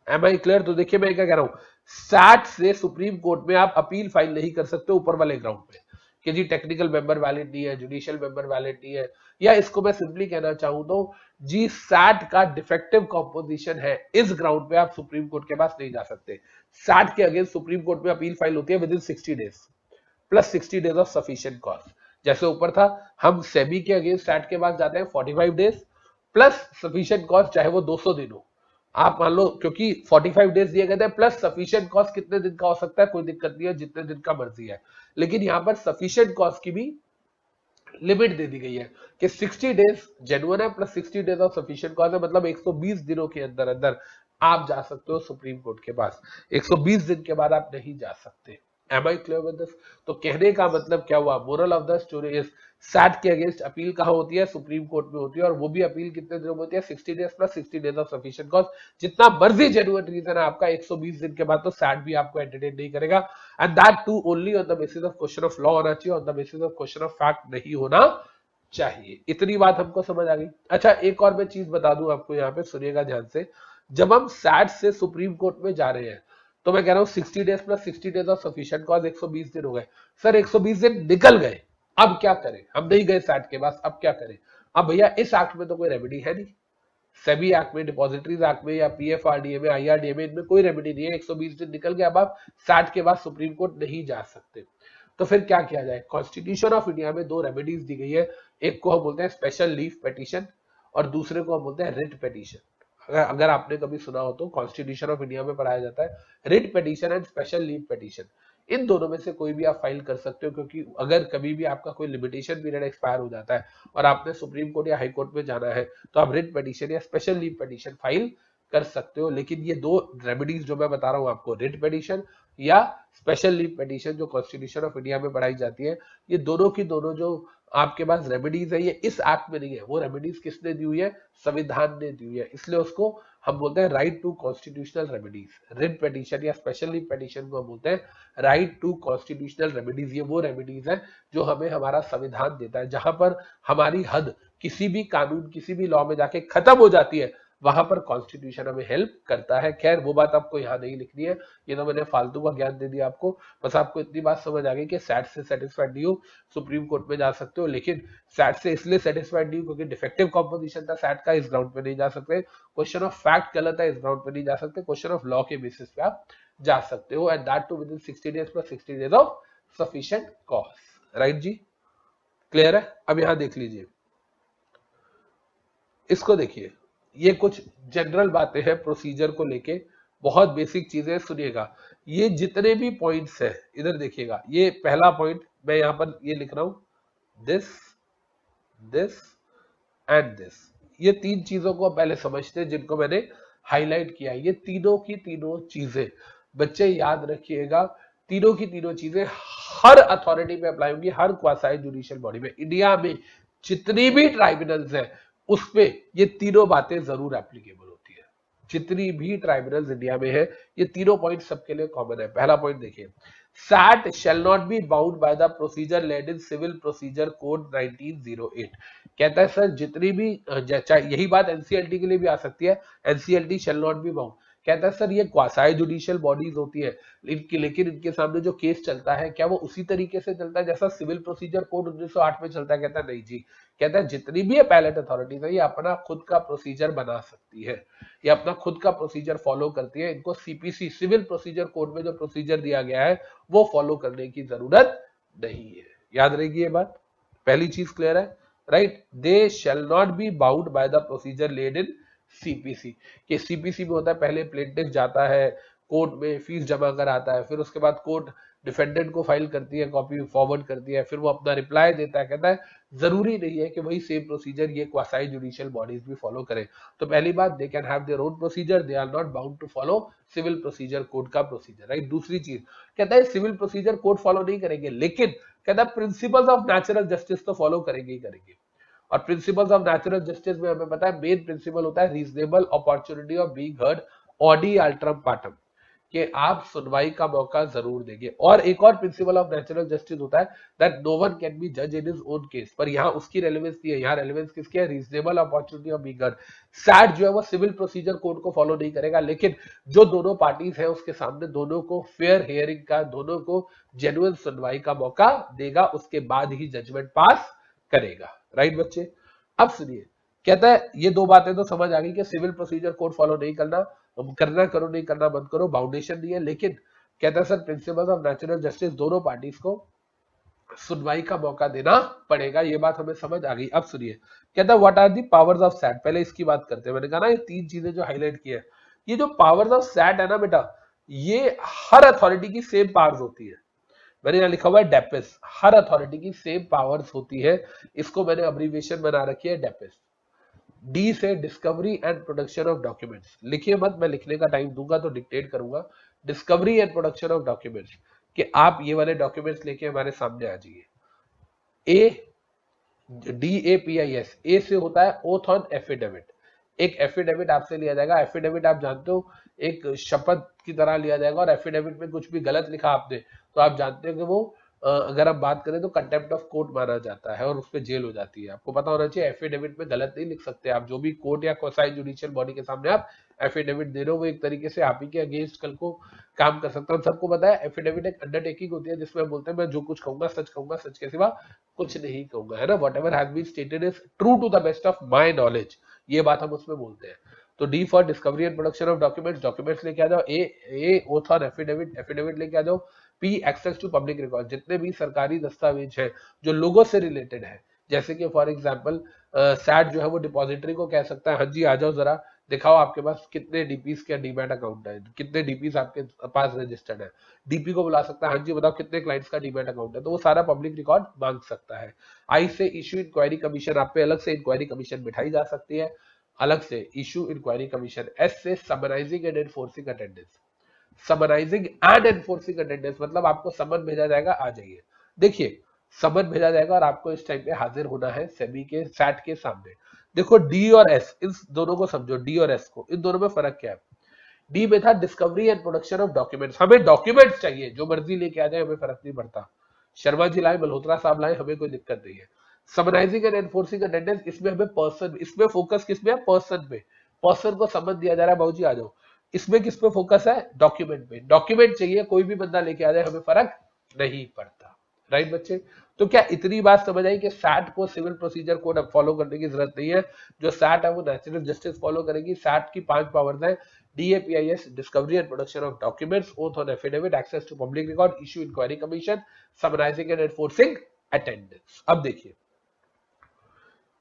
M I clear? तो देखिए मैं क्या कह रहा हूं, सैट से सुप्रीम कोर्ट में आप अपील फाइल नहीं कर सकते ऊपर वाले ग्राउंड पे कि जी टेक्निकल मेंबर वैलिड नहीं है, जुडिशियल मेंबर वैलिड नहीं है, या इसको मैं सिंपली कहना चाहूं तो जी सैट का डिफेक्टिव कॉम्पोजिशन है, इस ग्राउंड पे आप सुप्रीम कोर्ट के पास नहीं जा सकते। सैट के अगेंस्ट सुप्रीम कोर्ट में अपील फाइल होती है with in 60 days plus 60 days of sufficient cause. जैसे ऊपर था, हम सेबी के अगेंस्ट सैट के पास जाते हैं 45 डेज प्लस सफिशिएंट कॉज, चाहे वो 200 दिन हो। आप मान लो क्योंकि 45 डेज दिए गए थे प्लस सफिशिएंट कॉस्ट कितने दिन का हो सकता है, कोई दिक्कत नहीं है, जितने दिन का मर्जी है, लेकिन यहां पर सफिशिएंट कॉस्ट की भी लिमिट दे दी गई है कि 60 डेज जेन्युइन है plus 60 days of sufficient cause है, मतलब 120 दिनों के अंदर अंदर आप जा सकते हो सुप्रीम कोर्ट के पास। 120 दिन के बाद आप नहीं जा सकते। Am I clear with this? तो कहने का मतलब क्या हुआ, moral of the story is SAT के अगेंस्ट अपील कहां होती है, सुप्रीम कोर्ट में होती है, और वो भी अपील कितने दिनों में होती है, 60 days plus 60 days of sufficient cause. जितना मर्जी जेन्युइन रीजन है आपका, 120 दिन के बाद तो सैट भी आपको एंटरटेन नहीं करेगा, and that too only on the basis of question of law होना चाहिए, on the basis of question of fact नहीं होना चाहिए। इतनी बात हमको समझ आ गई। अच्छा एक और मैं चीज बता दूं आपको, यहाँ पे सुनिएगा ध्यान से, जब हम सैट से सुप्रीम कोर्ट में जा रहे हैं तो मैं कह रहा हूं 60 days plus 60 days of sufficient cause, 120 दिन हो गए। सर 120 दिन निकल गए, अब क्या करें, हम नहीं गए सैट के पास, अब क्या करें? अब भैया इस एक्ट में तो कोई रेमेडी है नहीं, सेबी एक्ट में, डिपॉजिटरीज एक्ट में या पीएफआरडीए में, आईआरडीए में, इनमें कोई रेमेडी नहीं है। 120 दिन निकल गया, अब आप सैट के बाद सुप्रीम कोर्ट नहीं जा सकते। तो फिर क्या किया जाए? कॉन्स्टिट्यूशन ऑफ इंडिया में दो रेमेडीज दी गई है, एक को हम बोलते हैं स्पेशल लीव पिटीशन और दूसरे को हम बोलते हैं रिट पिटीशन। अगर आपने कभी सुना हो तो कॉन्स्टिट्यूशन ऑफ इंडिया में पढ़ाया जाता है writ petition and special leave petition. इन दोनों में से कोई भी आप फाइल कर सकते हो, क्योंकि अगर कभी भी आपका कोई लिमिटेशन पीरियड एक्सपायर हो जाता है और आपने सुप्रीम कोर्ट या हाई कोर्ट में जाना है तो आप रिट पिटीशन या स्पेशल लीव पिटीशन फाइल कर सकते हो। लेकिन ये दो रेमेडीज जो मैं बता रहा हूं आपको, रिट पिटीशन या स्पेशल लीव पिटीशन जो कॉन्स्टिट्यूशन ऑफ इंडिया में पढ़ाई जाती है, ये दोनों की दोनों जो आपके पास रेमेडीज है ये इस एक्ट में नहीं है। वो रेमेडीज किसने दी हुई है? संविधान ने दी हुई है। इसलिए उसको हम बोलते हैं right to constitutional remedies. Writ petition या स्पेशल लीव पिटीशन को हम बोलते हैं राइट टू कॉन्स्टिट्यूशनल रेमेडीज। ये वो रेमेडीज है जो हमें हमारा संविधान देता है, जहां पर हमारी हद किसी भी कानून किसी भी लॉ में जाके खत्म हो जाती है, वहां पर कॉन्स्टिट्यूशन हमें हेल्प करता है। खैर वो बात आपको यहाँ नहीं लिखनी है, ये तो मैंने फालतू का ज्ञान दे दिया आपको। बस आपको इतनी बात समझ आ गई कि सैट से सेटिस्फाइड नहीं हो सुप्रीम कोर्ट में जा सकते हो, लेकिन सैट से इसलिए सेटिस्फाइड नहीं हो क्योंकि डिफेक्टिव कॉम्पोजिशन था सैट का, इस ग्राउंड पे नहीं जा सकते। क्वेश्चन ऑफ फैक्ट गलत है, इस ग्राउंड पे नहीं जा सकते। क्वेश्चन ऑफ लॉ के बेसिस पे आप जा सकते हो, and that too within 60 days plus 60 days of sufficient cause. Right जी, क्लियर है? अब यहां देख लीजिए, इसको देखिए, ये कुछ जनरल बातें हैं प्रोसीजर को लेके, बहुत बेसिक चीजें। सुनिएगा, ये जितने भी पॉइंट्स हैं इधर देखिएगा। ये पहला पॉइंट मैं यहां पर ये लिख रहा हूं, दिस दिस एंड दिस। ये तीन चीजों को पहले समझते हैं जिनको मैंने हाईलाइट किया। ये तीनों की तीनों चीजें बच्चे याद रखिएगा, तीनों की तीनों चीजें हर अथॉरिटी पे अप्लाई होंगी, हर क्वासाई जुडिशियल बॉडी में। इंडिया में जितनी भी ट्राइब्यूनल्स हैं उस पे ये तीनों बातें जरूर एप्लीकेबल होती है। जितनी भी ट्राइब्यूनल्स इंडिया में है ये तीनों पॉइंट सबके लिए कॉमन है। पहला पॉइंट देखिए, set shall not be bound by the procedure laid in Civil Procedure Code 1908। कहता है सर जितनी भी यही बात एनसीएलटी के लिए भी आ सकती है, NCLT shall not be bound। कहता है सर ये क्वासाई जुडिशियल बॉडीज होती है, लेकिन इनके सामने जो केस चलता है क्या वो उसी तरीके से चलता है जैसा सिविल प्रोसीजर कोड 1908 में चलता है? कहता है नहीं जी। कहता है जितनी भी अपैलेट अथॉरिटीज है ये अपना खुद का प्रोसीजर बना सकती है, ये अपना खुद का प्रोसीजर फॉलो करती है। इनको सीपीसी सिविल प्रोसीजर कोड में जो प्रोसीजर दिया गया है वो फॉलो करने की जरूरत नहीं है। याद रहेगी ये बात, पहली चीज क्लियर है? Right, they shall not be bound by the procedure laid in CPC. कि सीपीसी में होता है पहले प्लेंटिफ जाता है कोर्ट में, फीस जमा कराता है, फिर उसके बाद कोर्ट डिफेंडेंट को फाइल करती है, कॉपी फॉरवर्ड करती है, फिर वो अपना रिप्लाई देता है। कहता है जरूरी नहीं है कि वही सेम प्रोसीजर ये क्वासाई जुडिशियल बॉडीज भी फॉलो करें। तो पहली बात, they can have their own procedure, they are not bound to follow civil procedure code का प्रोसीजर। राइट, दूसरी चीज कहता है सिविल प्रोसीजर कोड फॉलो नहीं करेंगे, लेकिन कहता है प्रिंसिपल्स ऑफ नेचुरल जस्टिस तो फॉलो करेंगे ही करेंगे। और प्रिंसिपल्स ऑफ नेचुरल जस्टिस में हमें पता है मेन प्रिंसिपल होता है reasonable opportunity of being heard audi alteram partem, कि आप सुनवाई का मौका जरूर देंगे। और एक और प्रिंसिपल ऑफ नेचुरल जस्टिस होता है that no one can be जज इन हिज ओन केस, पर यहाँ उसकी रेलेवेंस नहीं है। यहाँ रेलेवेंस किसकी है? Reasonable opportunity of being heard. SAT जो है वो सिविल प्रोसीजर कोड को फॉलो नहीं करेगा, लेकिन जो दोनों पार्टीज है उसके सामने दोनों को फेयर हियरिंग का, दोनों को जेन्युइन सुनवाई का मौका देगा, उसके बाद ही जजमेंट पास करेगा। राइट बच्चे, अब सुनिए, कहता है ये दो बातें तो समझ आ गई कि सिविल प्रोसीजर कोड फॉलो नहीं करना, करना करो नहीं करना बंद करो, बाउंडेशन नहीं है। लेकिन कहता है sir principles of natural justice दोनों पार्टीज को सुनवाई का मौका देना पड़ेगा। ये बात हमें समझ आ गई। अब सुनिए, कहता है what are the powers of SAT. पहले इसकी बात करते हैं। मैंने कहा ना ये तीन चीजें जो हाईलाइट की है, ये जो पावर्स ऑफ सैट है ना बेटा, ये हर अथॉरिटी की सेम पावर्स होती है। मैंने यहाँ लिखा हुआ है डेपिस, हर अथॉरिटी की सेम पावर्स होती है। इसको मैंने अब्रीविएशन बना रखी है डेपिस। डी से discovery and production of documents. लिखिए मत, मैं लिखने का टाइम दूंगा तो डिक्टेट करूंगा। Discovery and production of documents, कि आप ये वाले डॉक्यूमेंट्स लेके हमारे सामने आ जाइए। ए DAPIS, ए से होता है ओथ ऑन एफिडेविट। एक एफिडेविट आपसे लिया जाएगा। एफिडेविट आप जानते हो एक शपथ की तरह लिया जाएगा, और एफिडेविट में कुछ भी गलत लिखा आपने तो आप जानते हो कि वो अगर आप बात करें तो कंटेम्प्ट ऑफ कोर्ट माना जाता है और उस पर जेल हो जाती है। आपको पता होना चाहिए एफिडेविट में गलत नहीं लिख सकते आप। जो भी कोर्ट या क्वासाई जुडिशियल बॉडी के सामने आप एफिडेविट दे रहे हो वो एक तरीके से आप ही के अगेंस्ट कल को काम कर सकता है। सबको पता है एफिडेविट एक अंडरटेकिंग होती है जिसमें बोलते हैं मैं जो कुछ कहूंगा, सच के सिवा कुछ नहीं कहूंगा, है ना। Whatever has been stated is true to the best of my knowledge, ये बात हम उसमें बोलते हैं। तो D for discovery and production of documents, documents लेके आ जाओ। A oath on affidavit, affidavit लेके आ जाओ। P access to public record, जितने भी सरकारी दस्तावेज हैं जो लोगों से रिलेटेड है, जैसे कि फॉर एग्जांपल सैट जो है वो डिपॉजिटरी को कह सकता है हाँ जी आ जाओ जरा दिखाओ आपके पास कितने डीपीज के डीमैट अकाउंट है, कितने डीपीज आपके पास रजिस्टर्ड है। डीपी को बुला सकता है हाँ जी बताओ कितने क्लाइंट्स का डीमैट अकाउंट है, तो वो सारा पब्लिक रिकॉर्ड मांग सकता है। आई से इशू इंक्वायरी कमीशन, आप पे अलग से इंक्वायरी कमीशन बिठाई जा सकती है, अलग से इशू इंक्वायरी कमीशन। एस से summarising and enforcing attendance, summonizing and enforcing attendance, मतलब आपको समन भेजा जाएगा, आ जाइए। देखिए, समन भेजा जाएगा और आपको इस टाइम पे हाजिर होना है सेबी के सैट के सामने। देखो डी और एस, इन दोनों को समझो, डी और एस को, इन दोनों में फर्क क्या है। डी में था discovery and production of documents, हमें डॉक्यूमेंट्स चाहिए, जो मर्जी लेके आ जाए, हमें फर्क नहीं पड़ता। शर्मा जी लाए, मल्होत्रा साहब लाए, हमें कोई दिक्कत नहीं है। समनाइजिंग एंड एनफोर्सिंग अटेंडेंस, इसमें हमें पर्सन, इसमें फोकस किस में है, पर्सन पे। पर्सन को समन दिया जा रहा है, बाबू जी आ जाओ। इसमें किस पे फोकस है, डॉक्यूमेंट पे। डॉक्यूमेंट चाहिए, कोई भी बंदा लेके आ जाए, हमें फर्क नहीं पड़ता। राइट बच्चे, तो क्या इतनी बात समझ आई कि सैट को सिविल प्रोसीजर कोड अब फॉलो करने की जरूरत नहीं है। जो सैट है वो नेचुरल जस्टिस फॉलो करेगी। सैट की 5 पावर्स है, DAPIS, discovery and production of documents, oath on affidavit, access to public record, issue inquiry commission, summarizing and enforcing attendance। अब देखिए,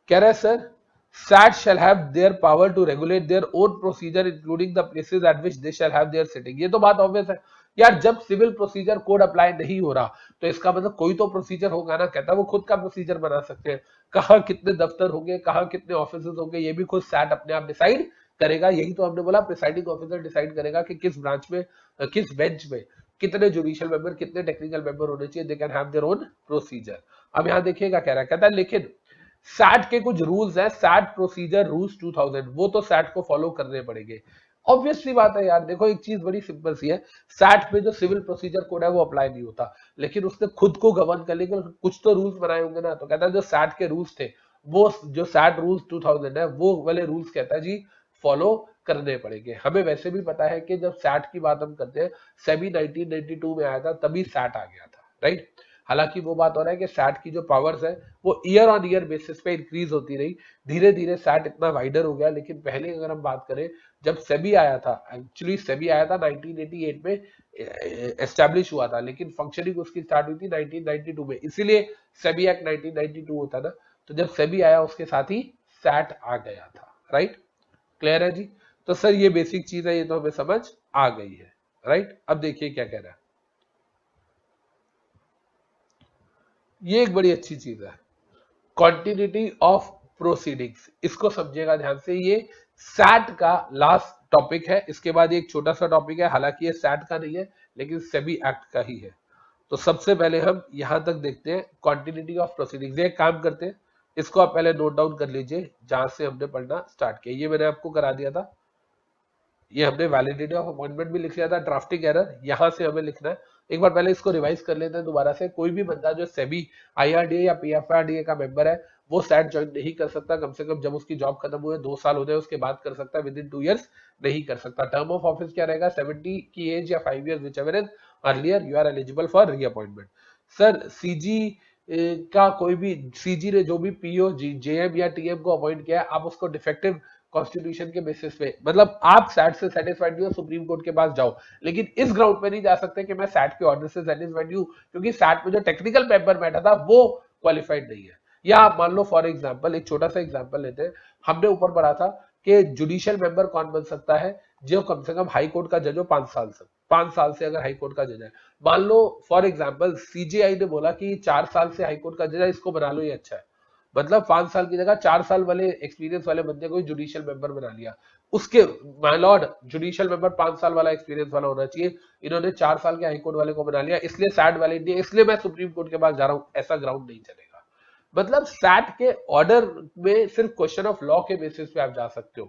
कह रहा है sir, SAT shall have their power to regulate their own procedure including the places at which they shall have their sitting। ये तो बात ऑब्वियस है यार, जब सिविल प्रोसीजर कोड अप्लाई नहीं हो रहा तो इसका मतलब कोई तो प्रोसीजर होगा ना। कहता है वो खुद का प्रोसीजर बना सकते हैं, कहाँ कितने दफ्तर होंगे, कहाँ कितने ऑफिस होंगे, ये भी खुद सैट अपने आप डिसाइड करेगा। यही तो हमने बोला, प्रिसाइडिंग ऑफिसर डिसाइड करेगा कि किस ब्रांच में, किस बेंच में कितने जुडिशियल मेंबर, कितने टेक्निकल मेंबर होने चाहिए। दे can have their own procedure. अब यहाँ देखिएगा, कह रहा है, कहता है लेकिन सैट के कुछ रूल्स हैं, सैट प्रोसीजर रूल्स 2000, वो तो सैट को फॉलो करने पड़ेंगे। ऑब्वियसली बात है यार, देखो एक चीज बड़ी सिंपल सी है, सैट पे जो सिविल प्रोसीजर कोड है वो अप्लाई नहीं होता, लेकिन उसने खुद को गवर्न करने के कुछ तो रूल्स बनाए होंगे ना। तो कहता है जो सैट के रूल्स थे, वो जो सैट रूल्स 2000 है, वो वाले रूल्स कहता है जी फॉलो करने पड़ेंगे। हमें वैसे भी पता है कि जब सैट की बात हम करते हैं, सेबी 1992 में आया था, तभी सैट आ गया था, राइट। हालांकि वो बात हो रहा है कि सैट की जो पावर्स है वो ईयर ऑन ईयर बेसिस पे इंक्रीज होती रही, धीरे धीरे सैट इतना वाइडर हो गया। लेकिन पहले अगर हम बात करें, जब सेबी आया था, एक्चुअली सेबी आया था 1988 में, एस्टेब्लिश हुआ था, लेकिन फंक्शनिंग उसकी स्टार्ट हुई थी 1992 में, इसीलिए सेबी एक्ट 1992 होता ना। तो जब सेबी आया उसके साथ ही सैट आ गया था, राइट। क्लियर है जी। तो सर ये बेसिक चीज है, ये तो हमें समझ आ गई है, राइट। अब देखिए क्या कह रहा है, ये एक बड़ी अच्छी चीज है, कॉन्टिन्यूटी ऑफ प्रोसीडिंग्स। इसको समझिएगा ध्यान से, ये सैट का लास्ट टॉपिक है। इसके बाद एक छोटा सा टॉपिक है, हालांकि ये सैट का नहीं है लेकिन सेबी एक्ट का ही है। तो सबसे पहले हम यहां तक देखते हैं, कॉन्टिन्यूटी ऑफ प्रोसीडिंग्स। एक काम करते हैं, इसको आप पहले नोट डाउन कर लीजिए, जहां से हमने पढ़ना स्टार्ट किया। ये मैंने आपको करा दिया था, ये हमने वैलिडिटी ऑफ अपॉइंटमेंट भी लिख लिया था, ड्राफ्टिंग एरर यहां से हमें लिखना है। एक बार पहले इसको रिवाइज कर लेते हैं दोबारा से। कोई भी बंदा जो सेबी, IRDA या PFRDA का मेंबर है, वो सैट ज्वाइन नहीं कर सकता, कम से कम जब उसकी जॉब खत्म हुए 2 साल हो जाए उसके बाद कर सकता है, विद इन 2 years नहीं कर सकता। टर्म ऑफ ऑफिस क्या रहेगा, 70 की एज या 5 years, whichever is earlier you are eligible for reappointment. Sir CG का कोई भी, सीजी ने जो भी PO JM या TM को अपॉइंट किया है, आप उसको डिफेक्टिव कॉन्स्टिट्यूशन के बेसिस पे, मतलब आप सैट से सेटिस्फाइड नहीं हो, सुप्रीम कोर्ट के पास जाओ, लेकिन इस ग्राउंड पे नहीं जा सकते कि मैं सैट के ऑर्डर से सेटिस्फाइड हूं, क्योंकि सैट में जो टेक्निकल पेपर बैठा था वो क्वालिफाइड नहीं है। या आप मान लो फॉर एग्जांपल, एक छोटा सा एग्जांपल लेते हैं, हमने ऊपर पढ़ा था कि जुडिशियल मेंबर कौन बन सकता है, जो कम से कम हाई कोर्ट का जज हो 5 साल से, 5 साल से अगर हाई कोर्ट का जज है। मान लो फॉर एग्जांपल CJI ने बोला कि 4 साल से हाई कोर्ट का जज है, इसको बना लो, ये अच्छा है। मतलब 5 साल की जगह 4 साल वाले एक्सपीरियंस वाले बंदे को जुडिशियल मेंबर बना लिया। उसके माय लॉर्ड, जुडिशियल मेंबर 5 साल वाला एक्सपीरियंस वाला होना चाहिए, इन्होंने 4 साल के हाईकोर्ट वाले को बना लिया, इसलिए सैट वैलिड नहीं है, इसलिए मैं सुप्रीम कोर्ट के पास जा रहा हूं, ऐसा ग्राउंड नहीं चलेगा। मतलब सैट के ऑर्डर में सिर्फ क्वेश्चन ऑफ लॉ के बेसिस पे आप जा सकते हो,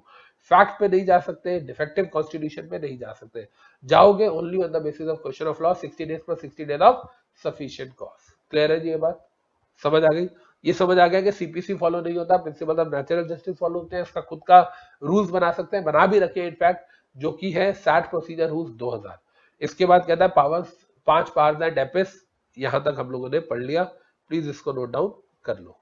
फैक्ट पे नहीं जा सकते, डिफेक्टिव कॉन्स्टिट्यूशन पे नहीं जा सकते। जाओगे only on the basis of question of law, 60 days पर 60 days of sufficient cause. Clear है जी, ये बात समझ आ गई। ये समझ आ गया कि CPC फॉलो नहीं होता, principle of natural justice follow होते हैं, इसका खुद का रूल्स बना सकते हैं, बना भी रखे इनफैक्ट, जो कि है सैट प्रोसीजर रूल्स 2000। इसके बाद कहता है पावर्स, 5 पावर्स है डेपिस, यहां तक हम लोगों ने पढ़ लिया, प्लीज इसको नोट डाउन कर लो।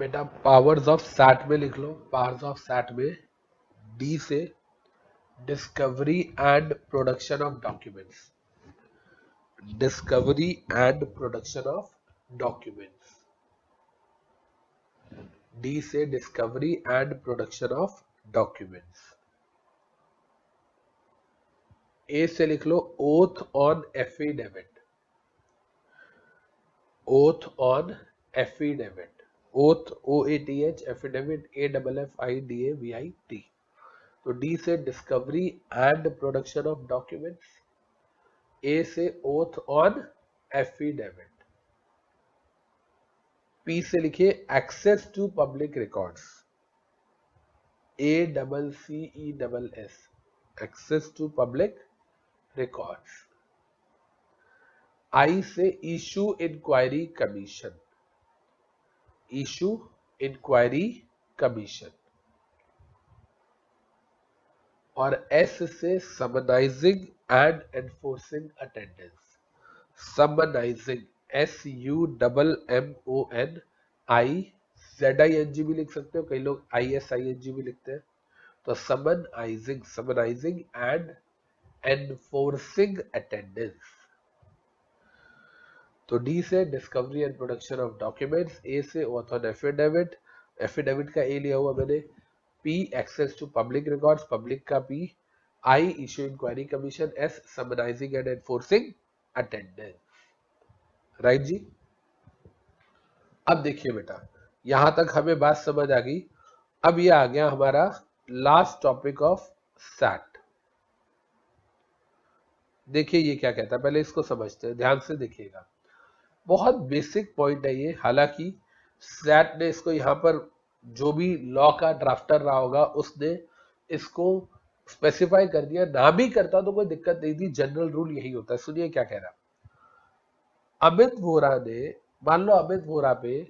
बेटा पावर्स ऑफ सैट में लिख लो, पावर्स ऑफ सैट में डी से discovery and production of documents, discovery and production of documents, D से discovery and production of documents. A से लिख लो oath on affidavit, oath on affidavit, oath O A T H, affidavit A double F I D A V I T. तो डी से discovery and production of documents, A से ओथ ऑन एफिडेविट। पी से लिखिए access to public records, A double C E double S, access to public records. I से issue inquiry commission, issue inquiry commission. और एस से summonizing and enforcing attendance, summonizing, S U double M O N I Z I N G भी लिख सकते हो, कई लोग I S I N G भी लिखते हैं। तो summonizing, summonizing and enforcing attendance. तो डी से discovery and production of documents, A से ओथ ऑन एफिडेविट, एफिडेविट का ए लिया हुआ मैंने, P access to public records, public का P, I issue inquiry commission, S summonizing and enforcing attendance. Right ji. अब देखिए बेटा यहां तक हमें बात समझ आ गई। अब ये आ गया हमारा लास्ट टॉपिक ऑफ सैट। देखिए ये क्या कहता है, पहले इसको समझते हैं, ध्यान से देखिएगा। बहुत बेसिक पॉइंट है ये, हालांकि सैट ने इसको यहाँ पर जो भी लॉ का ड्राफ्टर रहा होगा उसने इसको स्पेसिफाई कर दिया, ना भी करता तो कोई दिक्कत नहीं थी, जनरल रूल यही होता है। सुनिए क्या कह रहा, अमित वोरा ने, मान लो अमित वोरा पे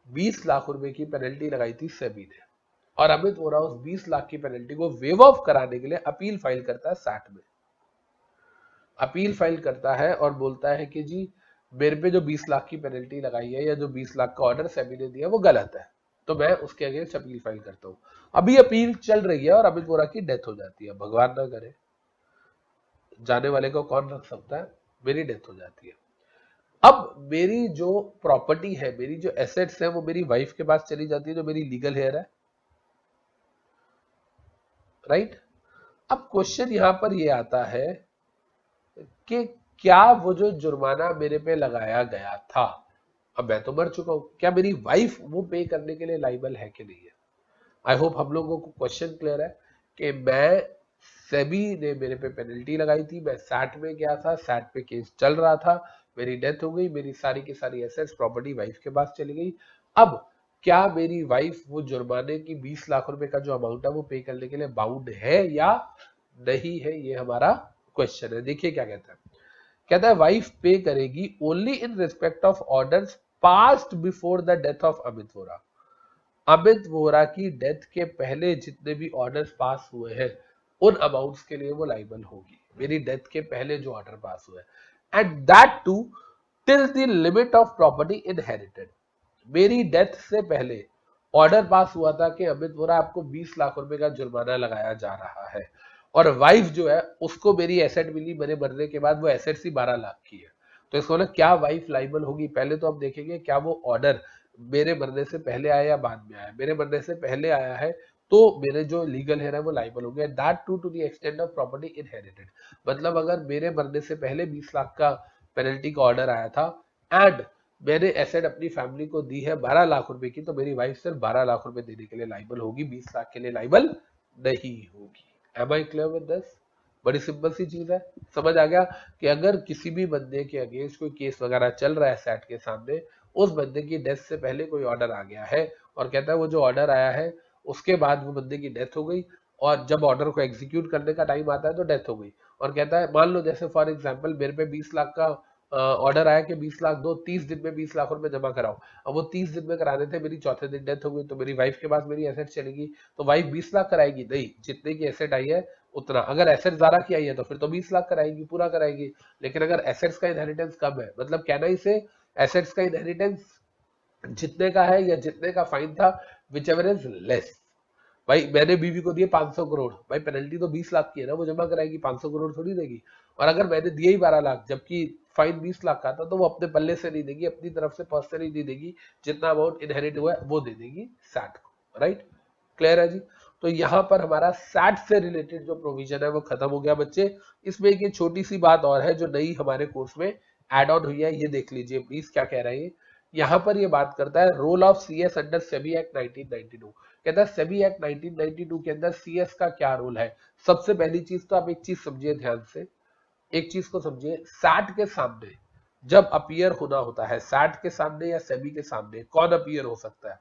20 लाख रुपए की पेनल्टी लगाई थी सेबी ने, और अमित वोरा उस 20 लाख की पेनल्टी को वेव ऑफ कराने के लिए अपील फाइल करता है सैट में, अपील फाइल करता है और बोलता है कि जी मेरे पे जो 20 लाख की पेनल्टी लगाई है या जो 20 लाख का ऑर्डर सेबी ने दिया वो गलत है, तो मैं उसके अगेंस्ट अपील फाइल करता हूं। अभी अपील चल रही है और अमित वोरा की डेथ हो जाती है, भगवान ना करे, जाने वाले को कौन रख सकता है, मेरी डेथ हो जाती है। अब मेरी जो प्रॉपर्टी है, मेरी जो एसेट्स है वो मेरी वाइफ के पास चली जाती है जो मेरी लीगल हेयर है, राइट। अब क्वेश्चन यहां पर ये आता है कि क्या वो जो जुर्माना मेरे पे लगाया गया था, अब मैं तो मर चुका हूं, क्या मेरी वाइफ वो पे करने के लिए लाइबल है कि नहीं है। आई होप हम लोगों को क्वेश्चन क्लियर है कि मैं, सेबी ने मेरे पे पेनल्टी लगाई थी, मैं सैट में गया था, सैट पे केस चल रहा था, मेरी डेथ हो गई, मेरी सारी की सारी एसेट्स प्रॉपर्टी वाइफ के पास चली गई। अब क्या मेरी वाइफ वो जुर्माने की 20 लाख रुपए का जो अमाउंट है वो पे करने के लिए बाउंड है या नहीं है, ये हमारा क्वेश्चन है। देखिए क्या कहता है, कहता है वाइफ पे करेगी only in respect of orders passed before the death of Amit Vora, Amit Vora की डेथ के पहले जितने भी ऑर्डर्स पास हुए हैं उन अमाउंट्स के लिए वो लाइबल होगी, मेरी डेथ के पहले जो ऑर्डर पास हुए, and that too till the limit of property inherited. मेरी डेथ से पहले ऑर्डर पास हुआ था कि अमित वोरा आपको 20 लाख रुपए का जुर्माना लगाया जा रहा है, और वाइफ जो है उसको मेरी एसेट मिली मेरे मरने के बाद, वो एसेट ही 12 लाख की है। तो इसको ना क्या वाइफ लाइबल होगी, पहले तो हम देखेंगे क्या वो ऑर्डर मेरे मरने से पहले आया या बाद में आया। मेरे मरने से पहले आया है तो मेरे जो लीगल हेयर है वो लाइबल हो गया, that to the extent of property inherited. मतलब अगर मेरे मरने से पहले 20 लाख का पेनल्टी का ऑर्डर आया था एंड मैंने एसेट अपनी फैमिली को दी है 12 लाख रुपए की, तो मेरी वाइफ सिर्फ 12 लाख रुपए देने के लिए लाइबल होगी, 20 लाख के लिए लाइबल नहीं होगी। Am I clear with this? बड़ी सिंपल सी चीज है, समझ आ गया कि अगर किसी भी बंदे के अगेंस्ट कोई केस वगैरह चल रहा है सैट के सामने, उस बंदे की डेथ से पहले कोई ऑर्डर आ गया है और कहता है वो जो ऑर्डर आया है उसके बाद वो बंदे की डेथ हो गई, और जब ऑर्डर को एग्जीक्यूट करने का टाइम आता है तो डेथ हो गई, और कहता है मान लो जैसे फॉर एग्जांपल मेरे पे 20 लाख का ऑर्डर आया कि 20 लाख दो, 30 दिन में 20 लाख रुपए जमा कराओ, अब वो 30 दिन में कराने थे, मेरी चौथे दिन डेथ हो गई, तो मेरी वाइफ के पास मेरी एसेट चलेगी, तो वाइफ 20 लाख कराएगी नहीं, जितने की एसेट आई है उतना। अगर एसेट ज्यादा की आई है तो फिर तो 20 लाख कराएगी, पूरा कराएगी। लेकिन अगर एसेट्स का इनहेरिटेंस कम है, मतलब कहना ही से एसेट्स का इनहेरिटेंस जितने का है या जितने का फाइन था, विच एवर इज लेस। भाई मैंने बीवी को दिए 500 करोड़, भाई पेनल्टी तो 20 लाख की है ना, वो जमा कराएगी, 500 करोड़ थोड़ी देगी। और अगर मैंने दिए ही 12 लाख जबकि फाइन 20 लाख का था, तो वो अपने पल्ले से नहीं देगी, अपनी तरफ से पर्सनली नहीं देगी, जितना अमाउंट इनहेरिट हुआ है वो दे देगी सैट को। राइट, क्लियर है जी। तो यहाँ पर हमारा सैट से रिलेटेड जो प्रोविजन है वो खत्म हो गया बच्चे। इसमें एक ये छोटी सी बात और है जो नई हमारे कोर्स में एड ऑन हुई है, ये देख लीजिए प्लीज क्या कह रहा है ये। यहाँ पर ये बात करता है role of CS under SEBI act 1992। कहता है सेबी एक्ट 1992 के अंदर सीएस का क्या रोल है। सबसे पहली चीज तो आप एक चीज समझिए ध्यान से, एक चीज को समझिए, सैट के सामने जब अपीयर होना होता है, सैट के सामने या सेबी के सामने कौन अपीयर हो सकता है,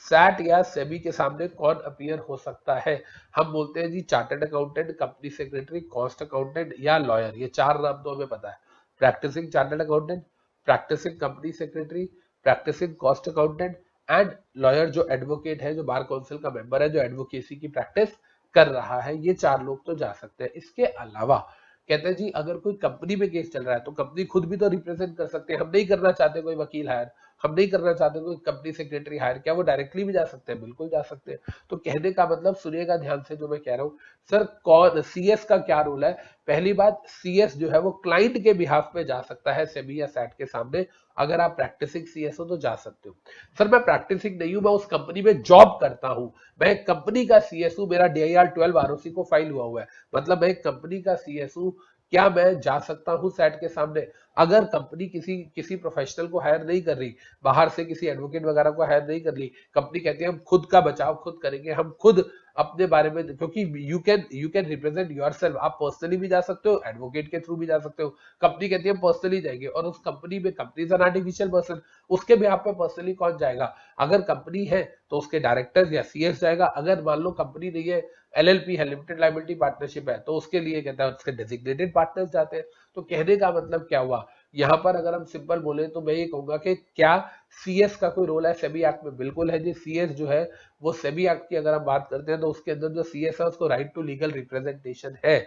सैट या सेबी के सामने कौन अपीयर हो सकता है। हम बोलते हैं जी chartered accountant, company secretary, cost accountant या लॉयर। ये चार नाम तो हमें पता है, practising chartered accountant, practising company secretary, practising cost accountant and lawyer जो एडवोकेट है, जो बार काउंसिल का मेंबर है, जो एडवोकेसी की प्रैक्टिस कर रहा है। ये चार लोग तो जा सकते हैं। इसके अलावा कहते हैं जी अगर कोई कंपनी में केस चल रहा है तो कंपनी खुद भी तो रिप्रेजेंट कर सकते हैं। हम नहीं करना चाहते कोई वकील हायर, हम नहीं करना चाहते कोई कंपनी सेक्रेटरी हायर, क्या वो डायरेक्टली भी जा सकते हैं? बिल्कुल जा सकते हैं। तो कहने का मतलब सुनिएगा ध्यान से जो मैं कह रहा हूँ। सर कौन सीएस का क्या रोल है? पहली बात, सीएस जो है वो क्लाइंट के बिहाफ पे जा सकता है सेबी या सैट के सामने। अगर आप प्रैक्टिसिंग सीएस हो तो जा सकते हो। सर मैं प्रैक्टिसिंग नहीं हूं, मैं उस कंपनी में जॉब करता हूं, मैं एक कंपनी का सीएस हूं, मेरा DIR 12 आरओसी को फाइल हुआ है, मतलब मैं एक कंपनी का सीएस हूं, क्या मैं जा सकता हूं सैट के सामने? अगर कंपनी किसी किसी प्रोफेशनल को हायर नहीं कर रही, बाहर से किसी एडवोकेट वगैरह को हायर नहीं कर ली, कंपनी कहती है हम खुद का बचाव खुद करेंगे, हम खुद अपने बारे में, क्योंकि यू कैन रिप्रेजेंट योरसेल्फ, आप पर्सनली भी जा सकते हो, एडवोकेट के थ्रू भी जा सकते हो। कंपनी कहती है हम पर्सनली जाएंगे, और उस कंपनी में, company is an artificial person, उसके भी आप पे पर्सनली कौन जाएगा? अगर कंपनी है तो उसके डायरेक्टर या सीएस जाएगा। अगर मान लो कंपनी नहीं है, LLP है, लिमिटेड लाइबिलिटी पार्टनरशिप है, तो उसके लिए कहता है उसके डेजिग्नेटेड पार्टनर्स जाते हैं। तो कहने का मतलब क्या हुआ यहाँ पर? अगर हम सिंपल बोले तो मैं ये कहूंगा कि क्या सीएस का कोई रोल है सेबी एक्ट में? बिल्कुल है जी। सीएस जो है वो सेबी एक्ट की अगर हम बात करते हैं तो उसके अंदर जो सीएस है उसको राइट टू लीगल रिप्रेजेंटेशन है।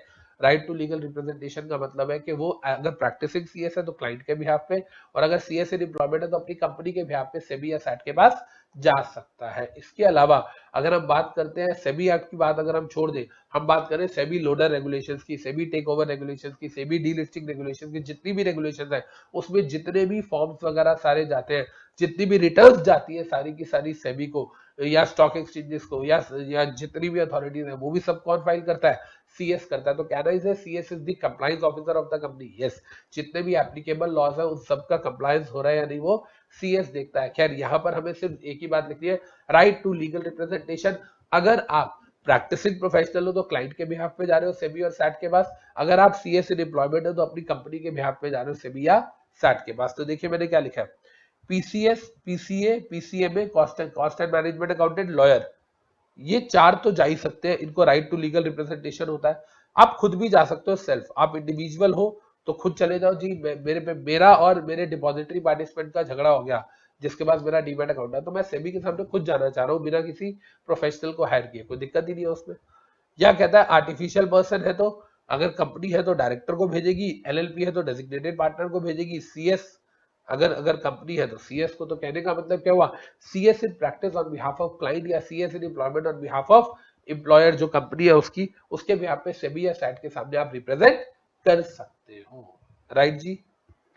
राइट टू लीगल रिप्रेजेंटेशन का मतलब है कि वो अगर प्रैक्टिसिंग सीएस है तो क्लाइंट के बिहाफ पे, और अगर सीएस इन एम्प्लॉयमेंट है तो अपनी कंपनी के बिहाफ पे सेबी या सैट के पास जा सकता है। इसके अलावा अगर हम बात करते हैं सेबी एक्ट की बात अगर हम छोड़ दें, हम बात करें सेबी लोडर रेगुलेशंस की, सेबी टेक ओवर रेगुलेशंस की, सेबी डीलिस्टिंग रेगुलेशंस की, जितनी भी रेगुलेशंस है उसमें जितने भी फॉर्म्स वगैरह सारे जाते हैं, जितनी भी रिटर्न्स जाती है सारी की सारी सेबी को या स्टॉक एक्सचेंजेस को, या जितनी भी अथॉरिटीज है वो भी सब कौन फाइल करता है? सीएस करता है। तो कहना is CS is the compliance officer of the company. Yes, जितने भी एप्लीकेबल लॉज है उन सबका कंप्लायंस हो रहा है या नहीं वो सीएस देखता है। खैर यहाँ पर हमें सिर्फ एक ही बात लिखनी है, राइट टू लीगल रिप्रेजेंटेशन। अगर आप प्रैक्टिसिंग प्रोफेशनल हो तो क्लाइंट के बिहाफ पे जा रहे हो सेबी और सैट के पास, अगर आप सीएस इन एम्प्लॉयमेंट हो तो अपनी कंपनी के बिहाफ पे जा रहे हो सेबी या सैट के पास। तो देखिए मैंने क्या लिखा है, PCS, PCA, PCMA, cost and management accountant, lawyer, ये चार तो जा ही सकते हैं, इनको राइट टू लीगल रिप्रेजेंटेशन होता है। आप खुद भी जा सकते हो सेल्फ, आप इंडिविजुअल हो तो खुद चले जाओ जी, मेरे पे मेरा और मेरे डिपॉजिटरी पार्टिसिपेंट का झगड़ा हो गया जिसके पास मेरा डीमैट अकाउंट है, तो मैं सेबी के सामने खुद जाना चाह रहा हूँ बिना किसी प्रोफेशनल को हायर किए, कोई दिक्कत ही नहीं है उसमें। या कहता है आर्टिफिशियल पर्सन है तो अगर कंपनी है तो डायरेक्टर को भेजेगी, LLP है तो डेजिग्नेटेड पार्टनर को भेजेगी, सीएस अगर अगर कंपनी है तो सीएस को। तो कहने का मतलब क्या हुआ, CS in practice on behalf of client या CS in employment on behalf of employer, जो कंपनी है उसकी, उसके बिहाफ पे सेबी या सैट के सामने आप रिप्रेजेंट कर सकते हो। राइट जी,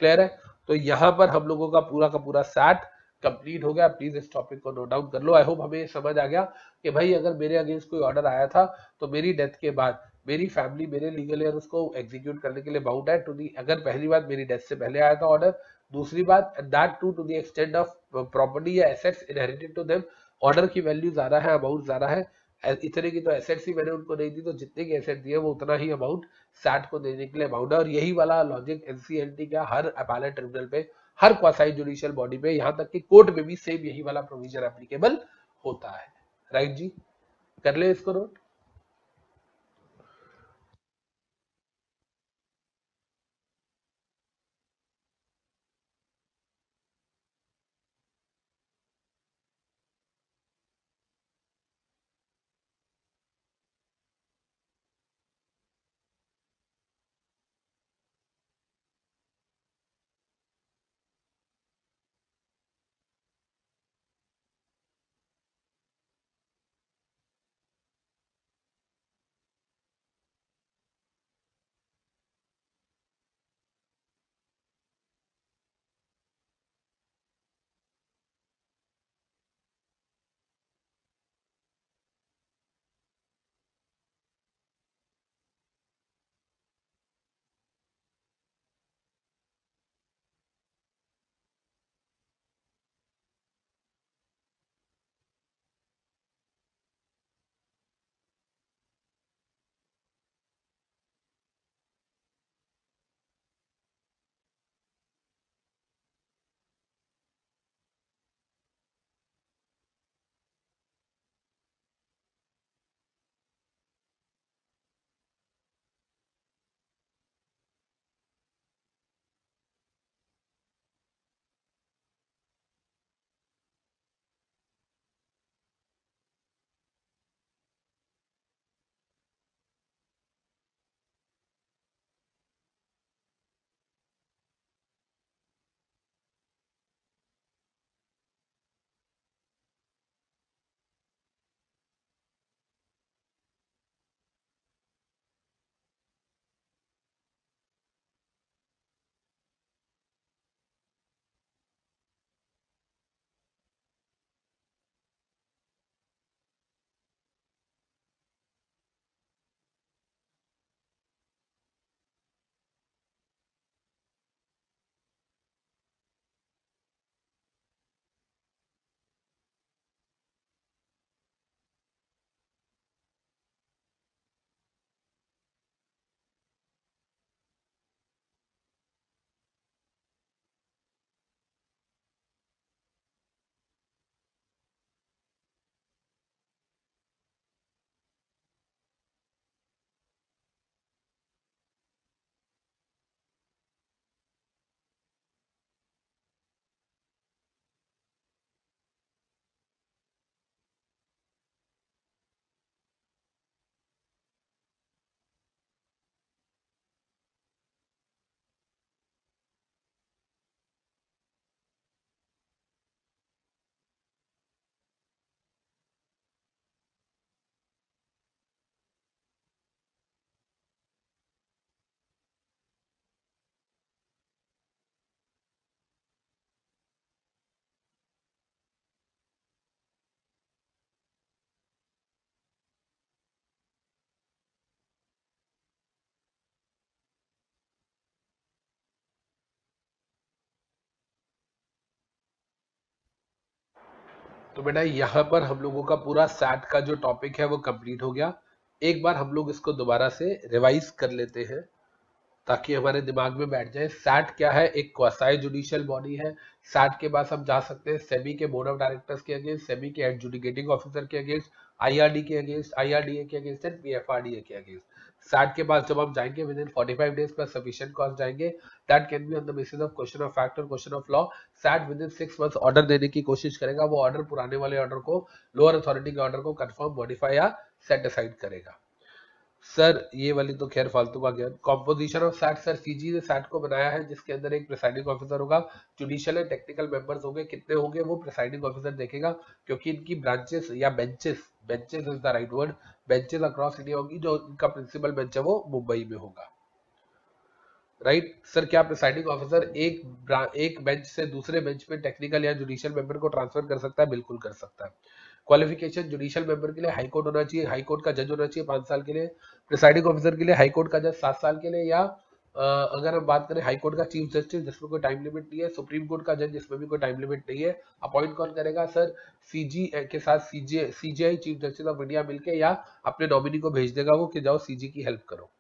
क्लियर है? तो यहाँ पर हम लोगों का पूरा सैट कंप्लीट हो गया। प्लीज इस टॉपिक को नोट डाउन कर लो। आई होप हमें ये समझ आ गया कि भाई अगर मेरे अगेंस्ट कोई ऑर्डर आया था तो मेरी डेथ के बाद मेरी फैमिली, मेरे लीगल एयर उसको एग्जीक्यूट करने के लिए बाउंड है टू दी, अगर पहली बात मेरी डेथ से पहले आया था ऑर्डर, दूसरी बात that to the extent of property या assets inherited to them, order की वैल्यू ज्यादा है, अमाउंट ज्यादा है, इतने की तो एसेट्स ही मैंने उनको नहीं दी, तो जितने की एसेट दिए वो उतना ही अमाउंट सैट को देने के लिए अमाउंट है। और यही वाला लॉजिक एनसीएलटी का हर अपैलेट ट्रिब्यूनल पे, हर क्वासाई जुडिशियल बॉडी पे, यहाँ तक कि कोर्ट में भी सेम यही वाला प्रोविजन एप्लीकेबल होता है। राइट जी, कर ले इसको नोट। तो बेटा यहाँ पर हम लोगों का पूरा सैट का जो टॉपिक है वो कंप्लीट हो गया। एक बार हम लोग इसको दोबारा से रिवाइज कर लेते हैं ताकि हमारे दिमाग में बैठ जाए। सैट क्या है? एक क्वासाई जुडिशियल बॉडी है। सैट के पास हम जा सकते हैं सेबी के बोर्ड ऑफ डायरेक्टर्स के अगेंस्ट, सेबी के एडजुडिकेटिंग ऑफिसर के अगेंस्ट, आईआरडी के अगेंस्ट, आईआरडीए के अगेंस्ट एंड पीएफआरडीए के अगेंस्ट। सैट के पास जब हम जाएंगे within 45 days plus sufficient cost जाएंगे, that can be on the basis of question of fact और question of law. SAT within 6 months order देने की कोशिश करेगा। वो ऑर्डर पुराने वाले ऑर्डर को, लोअर अथॉरिटी के ऑर्डर को कंफर्म, मॉडिफाई या सेट असाइड करेगा। सर ये वाली तो खैर फालतू का ज्ञान। Composition of SAT, sir CG ने सैट को बनाया है जिसके अंदर एक प्रिसाइडिंग ऑफिसर होगा, जुडिशियल एंड टेक्निकल मेंबर्स होंगे। कितने होंगे वो प्रिसाइडिंग ऑफिसर देखेगा, क्योंकि इनकी ब्रांचेस या benches, benches is the right word, benches across India होगी। जो इनका प्रिंसिपल बेंच है वो मुंबई में होगा। राइट सर, क्या प्रिसाइडिंग ऑफिसर एक बेंच से दूसरे बेंच पे टेक्निकल या जुडिशियल मेंबर को ट्रांसफर कर सकता है? बिल्कुल कर सकता है। क्वालिफिकेशन, जुडिशियल मेंबर के लिए हाई कोर्ट होना चाहिए, हाई कोर्ट का जज होना चाहिए 5 साल के लिए। प्रिसाइडिंग ऑफिसर के लिए हाई कोर्ट का जज 7 साल के लिए, या अगर हम बात करें हाई कोर्ट का चीफ जस्टिस जिसमें कोई टाइम लिमिट नहीं है, सुप्रीम कोर्ट का जज जिसमें भी कोई टाइम लिमिट नहीं है। अपॉइंट कौन करेगा? सर सीजी के साथ CGI chief justice of India मिलके या अपने नॉमिनी को भेज देगा वो कि जाओ सीजी की हेल्प करो।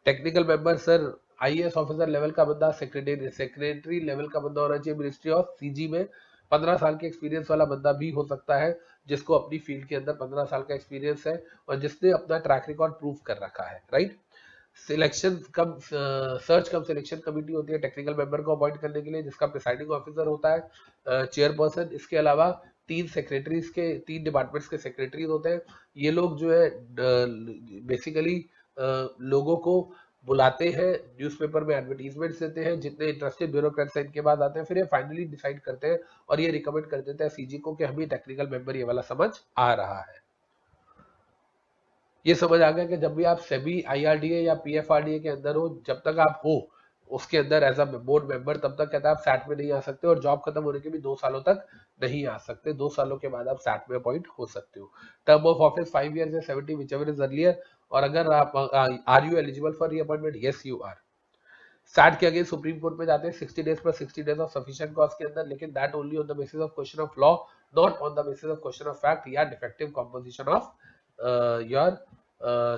Technical member, sir IAS officer level का बंदा, सेक्रेटरी लेवल का बंदा होना चाहिए मिनिस्ट्री ऑफ। सीजी में 15 साल के एक्सपीरियंस वाला बंदा भी हो सकता है जिसको अपनी फील्ड के अंदर 15 साल का एक्सपीरियंस है और जिसने अपना ट्रैक रिकॉर्ड प्रूव कर रखा है। राइट, सिलेक्शन कम, सर्च कम सिलेक्शन कमेटी होती है टेक्निकल मेंबर को अपॉइंट करने के लिए, जिसका प्रिसाइडिंग ऑफिसर होता है चेयरपर्सन। इसके अलावा 3 सेक्रेटरीज के, 3 डिपार्टमेंट्स के सेक्रेटरीज होते हैं। ये लोग जो है बेसिकली लोगों को बुलाते हैं, न्यूज़पेपर में एडवर्टीजमेंट्स देते हैं, जितने इंटरेस्टेड ब्यूरोक्रेट्स हैं इनके बाद आते हैं, फिर ये फाइनली डिसाइड करते हैं और ये रिकमेंड कर देते हैं सीजी को कि हमें टेक्निकल मेंबर ये वाला समझ आ रहा है। ये समझ आ गया कि जब भी आप सेबी, आईआरडीए या पीएफआरडीए के अंदर हो, जब तक आप हो उसके अंदर एज अ बोर्ड मेंबर, तब तक कहता है आप सैट में नहीं आ सकते और जॉब खत्म होने के भी 2 सालों तक नहीं आ सकते। 2 सालों के बाद आप सैट में अपॉइंट हो सकते हो। टर्म ऑफ ऑफिस 5 इयर्स या 70 व्हिचएवर इज अर्लियर। और अगर आप are you eligible for reappointment? Yes you are. SAT के अगेंस्ट सुप्रीम कोर्ट में जाते हैं 60 days plus 60 days of sufficient cost के अंदर, लेकिन that only on the basis of question of law, not on the basis of question of fact या defective composition of your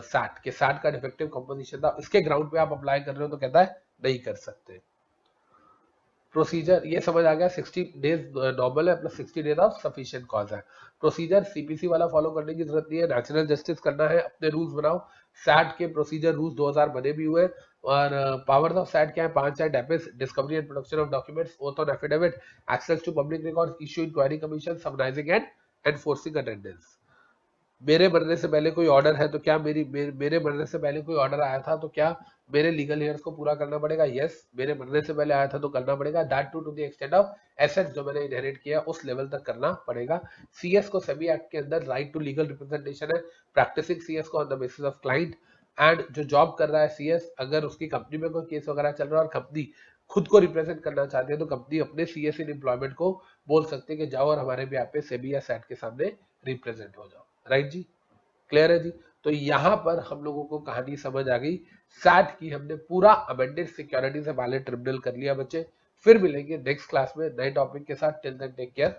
SAT. के सैट का डिफेक्टिव कंपोजिशन था, इसके ग्राउंड पे आप अप्लाई कर रहे हो तो कहता है नहीं कर सकते। प्रोसीजर ये समझ आ गया, 60 डेज नॉर्मल है plus 60 days of sufficient cause है। प्रोसीजर सीपीसी वाला फॉलो करने की जरूरत नहीं है, नेचुरल जस्टिस करना है, अपने रूल्स बनाओ। सैट के प्रोसीजर रूल्स 2000 बने भी हुए और पावर्स ऑफ सैट क्या है? 5 है, डेपिस, discovery and production of documents, oath on affidavit, access to public records, issue inquiry commission, summonizing and enforcing attendance. मेरे मरने से पहले कोई ऑर्डर है तो क्या मेरे मरने से पहले कोई ऑर्डर आया था तो क्या मेरे लीगल हेयर्स को पूरा करना पड़ेगा? यस, मेरे मरने से पहले आया था तो करना पड़ेगा। That to the extent of assets जो मैंने इनहेरिट किया उस लेवल तक करना पड़ेगा। सीएस को सेबी एक्ट के अंदर राइट टू लीगल रिप्रेजेंटेशन है, प्रैक्टिसिंग सीएस को on the basis of client. And जो जॉब कर रहा है सीएस, अगर उसकी कंपनी में कोई केस वगैरह चल रहा है और कंपनी खुद को रिप्रेजेंट करना चाहती है तो कंपनी अपने सीएस इन एम्प्लॉयमेंट को बोल सकती है कि जाओ और हमारे भी पे सेबी या सैट के सामने रिप्रेजेंट हो जाओ। राइट जी, क्लियर है जी। तो यहां पर हम लोगों को कहानी समझ आ गई। सैट की हमने पूरा अमेंडेड सिक्योरिटी से पहले ट्रिब्यूनल कर लिया बच्चे। फिर मिलेंगे नेक्स्ट क्लास में नए टॉपिक के साथ। Till then take care.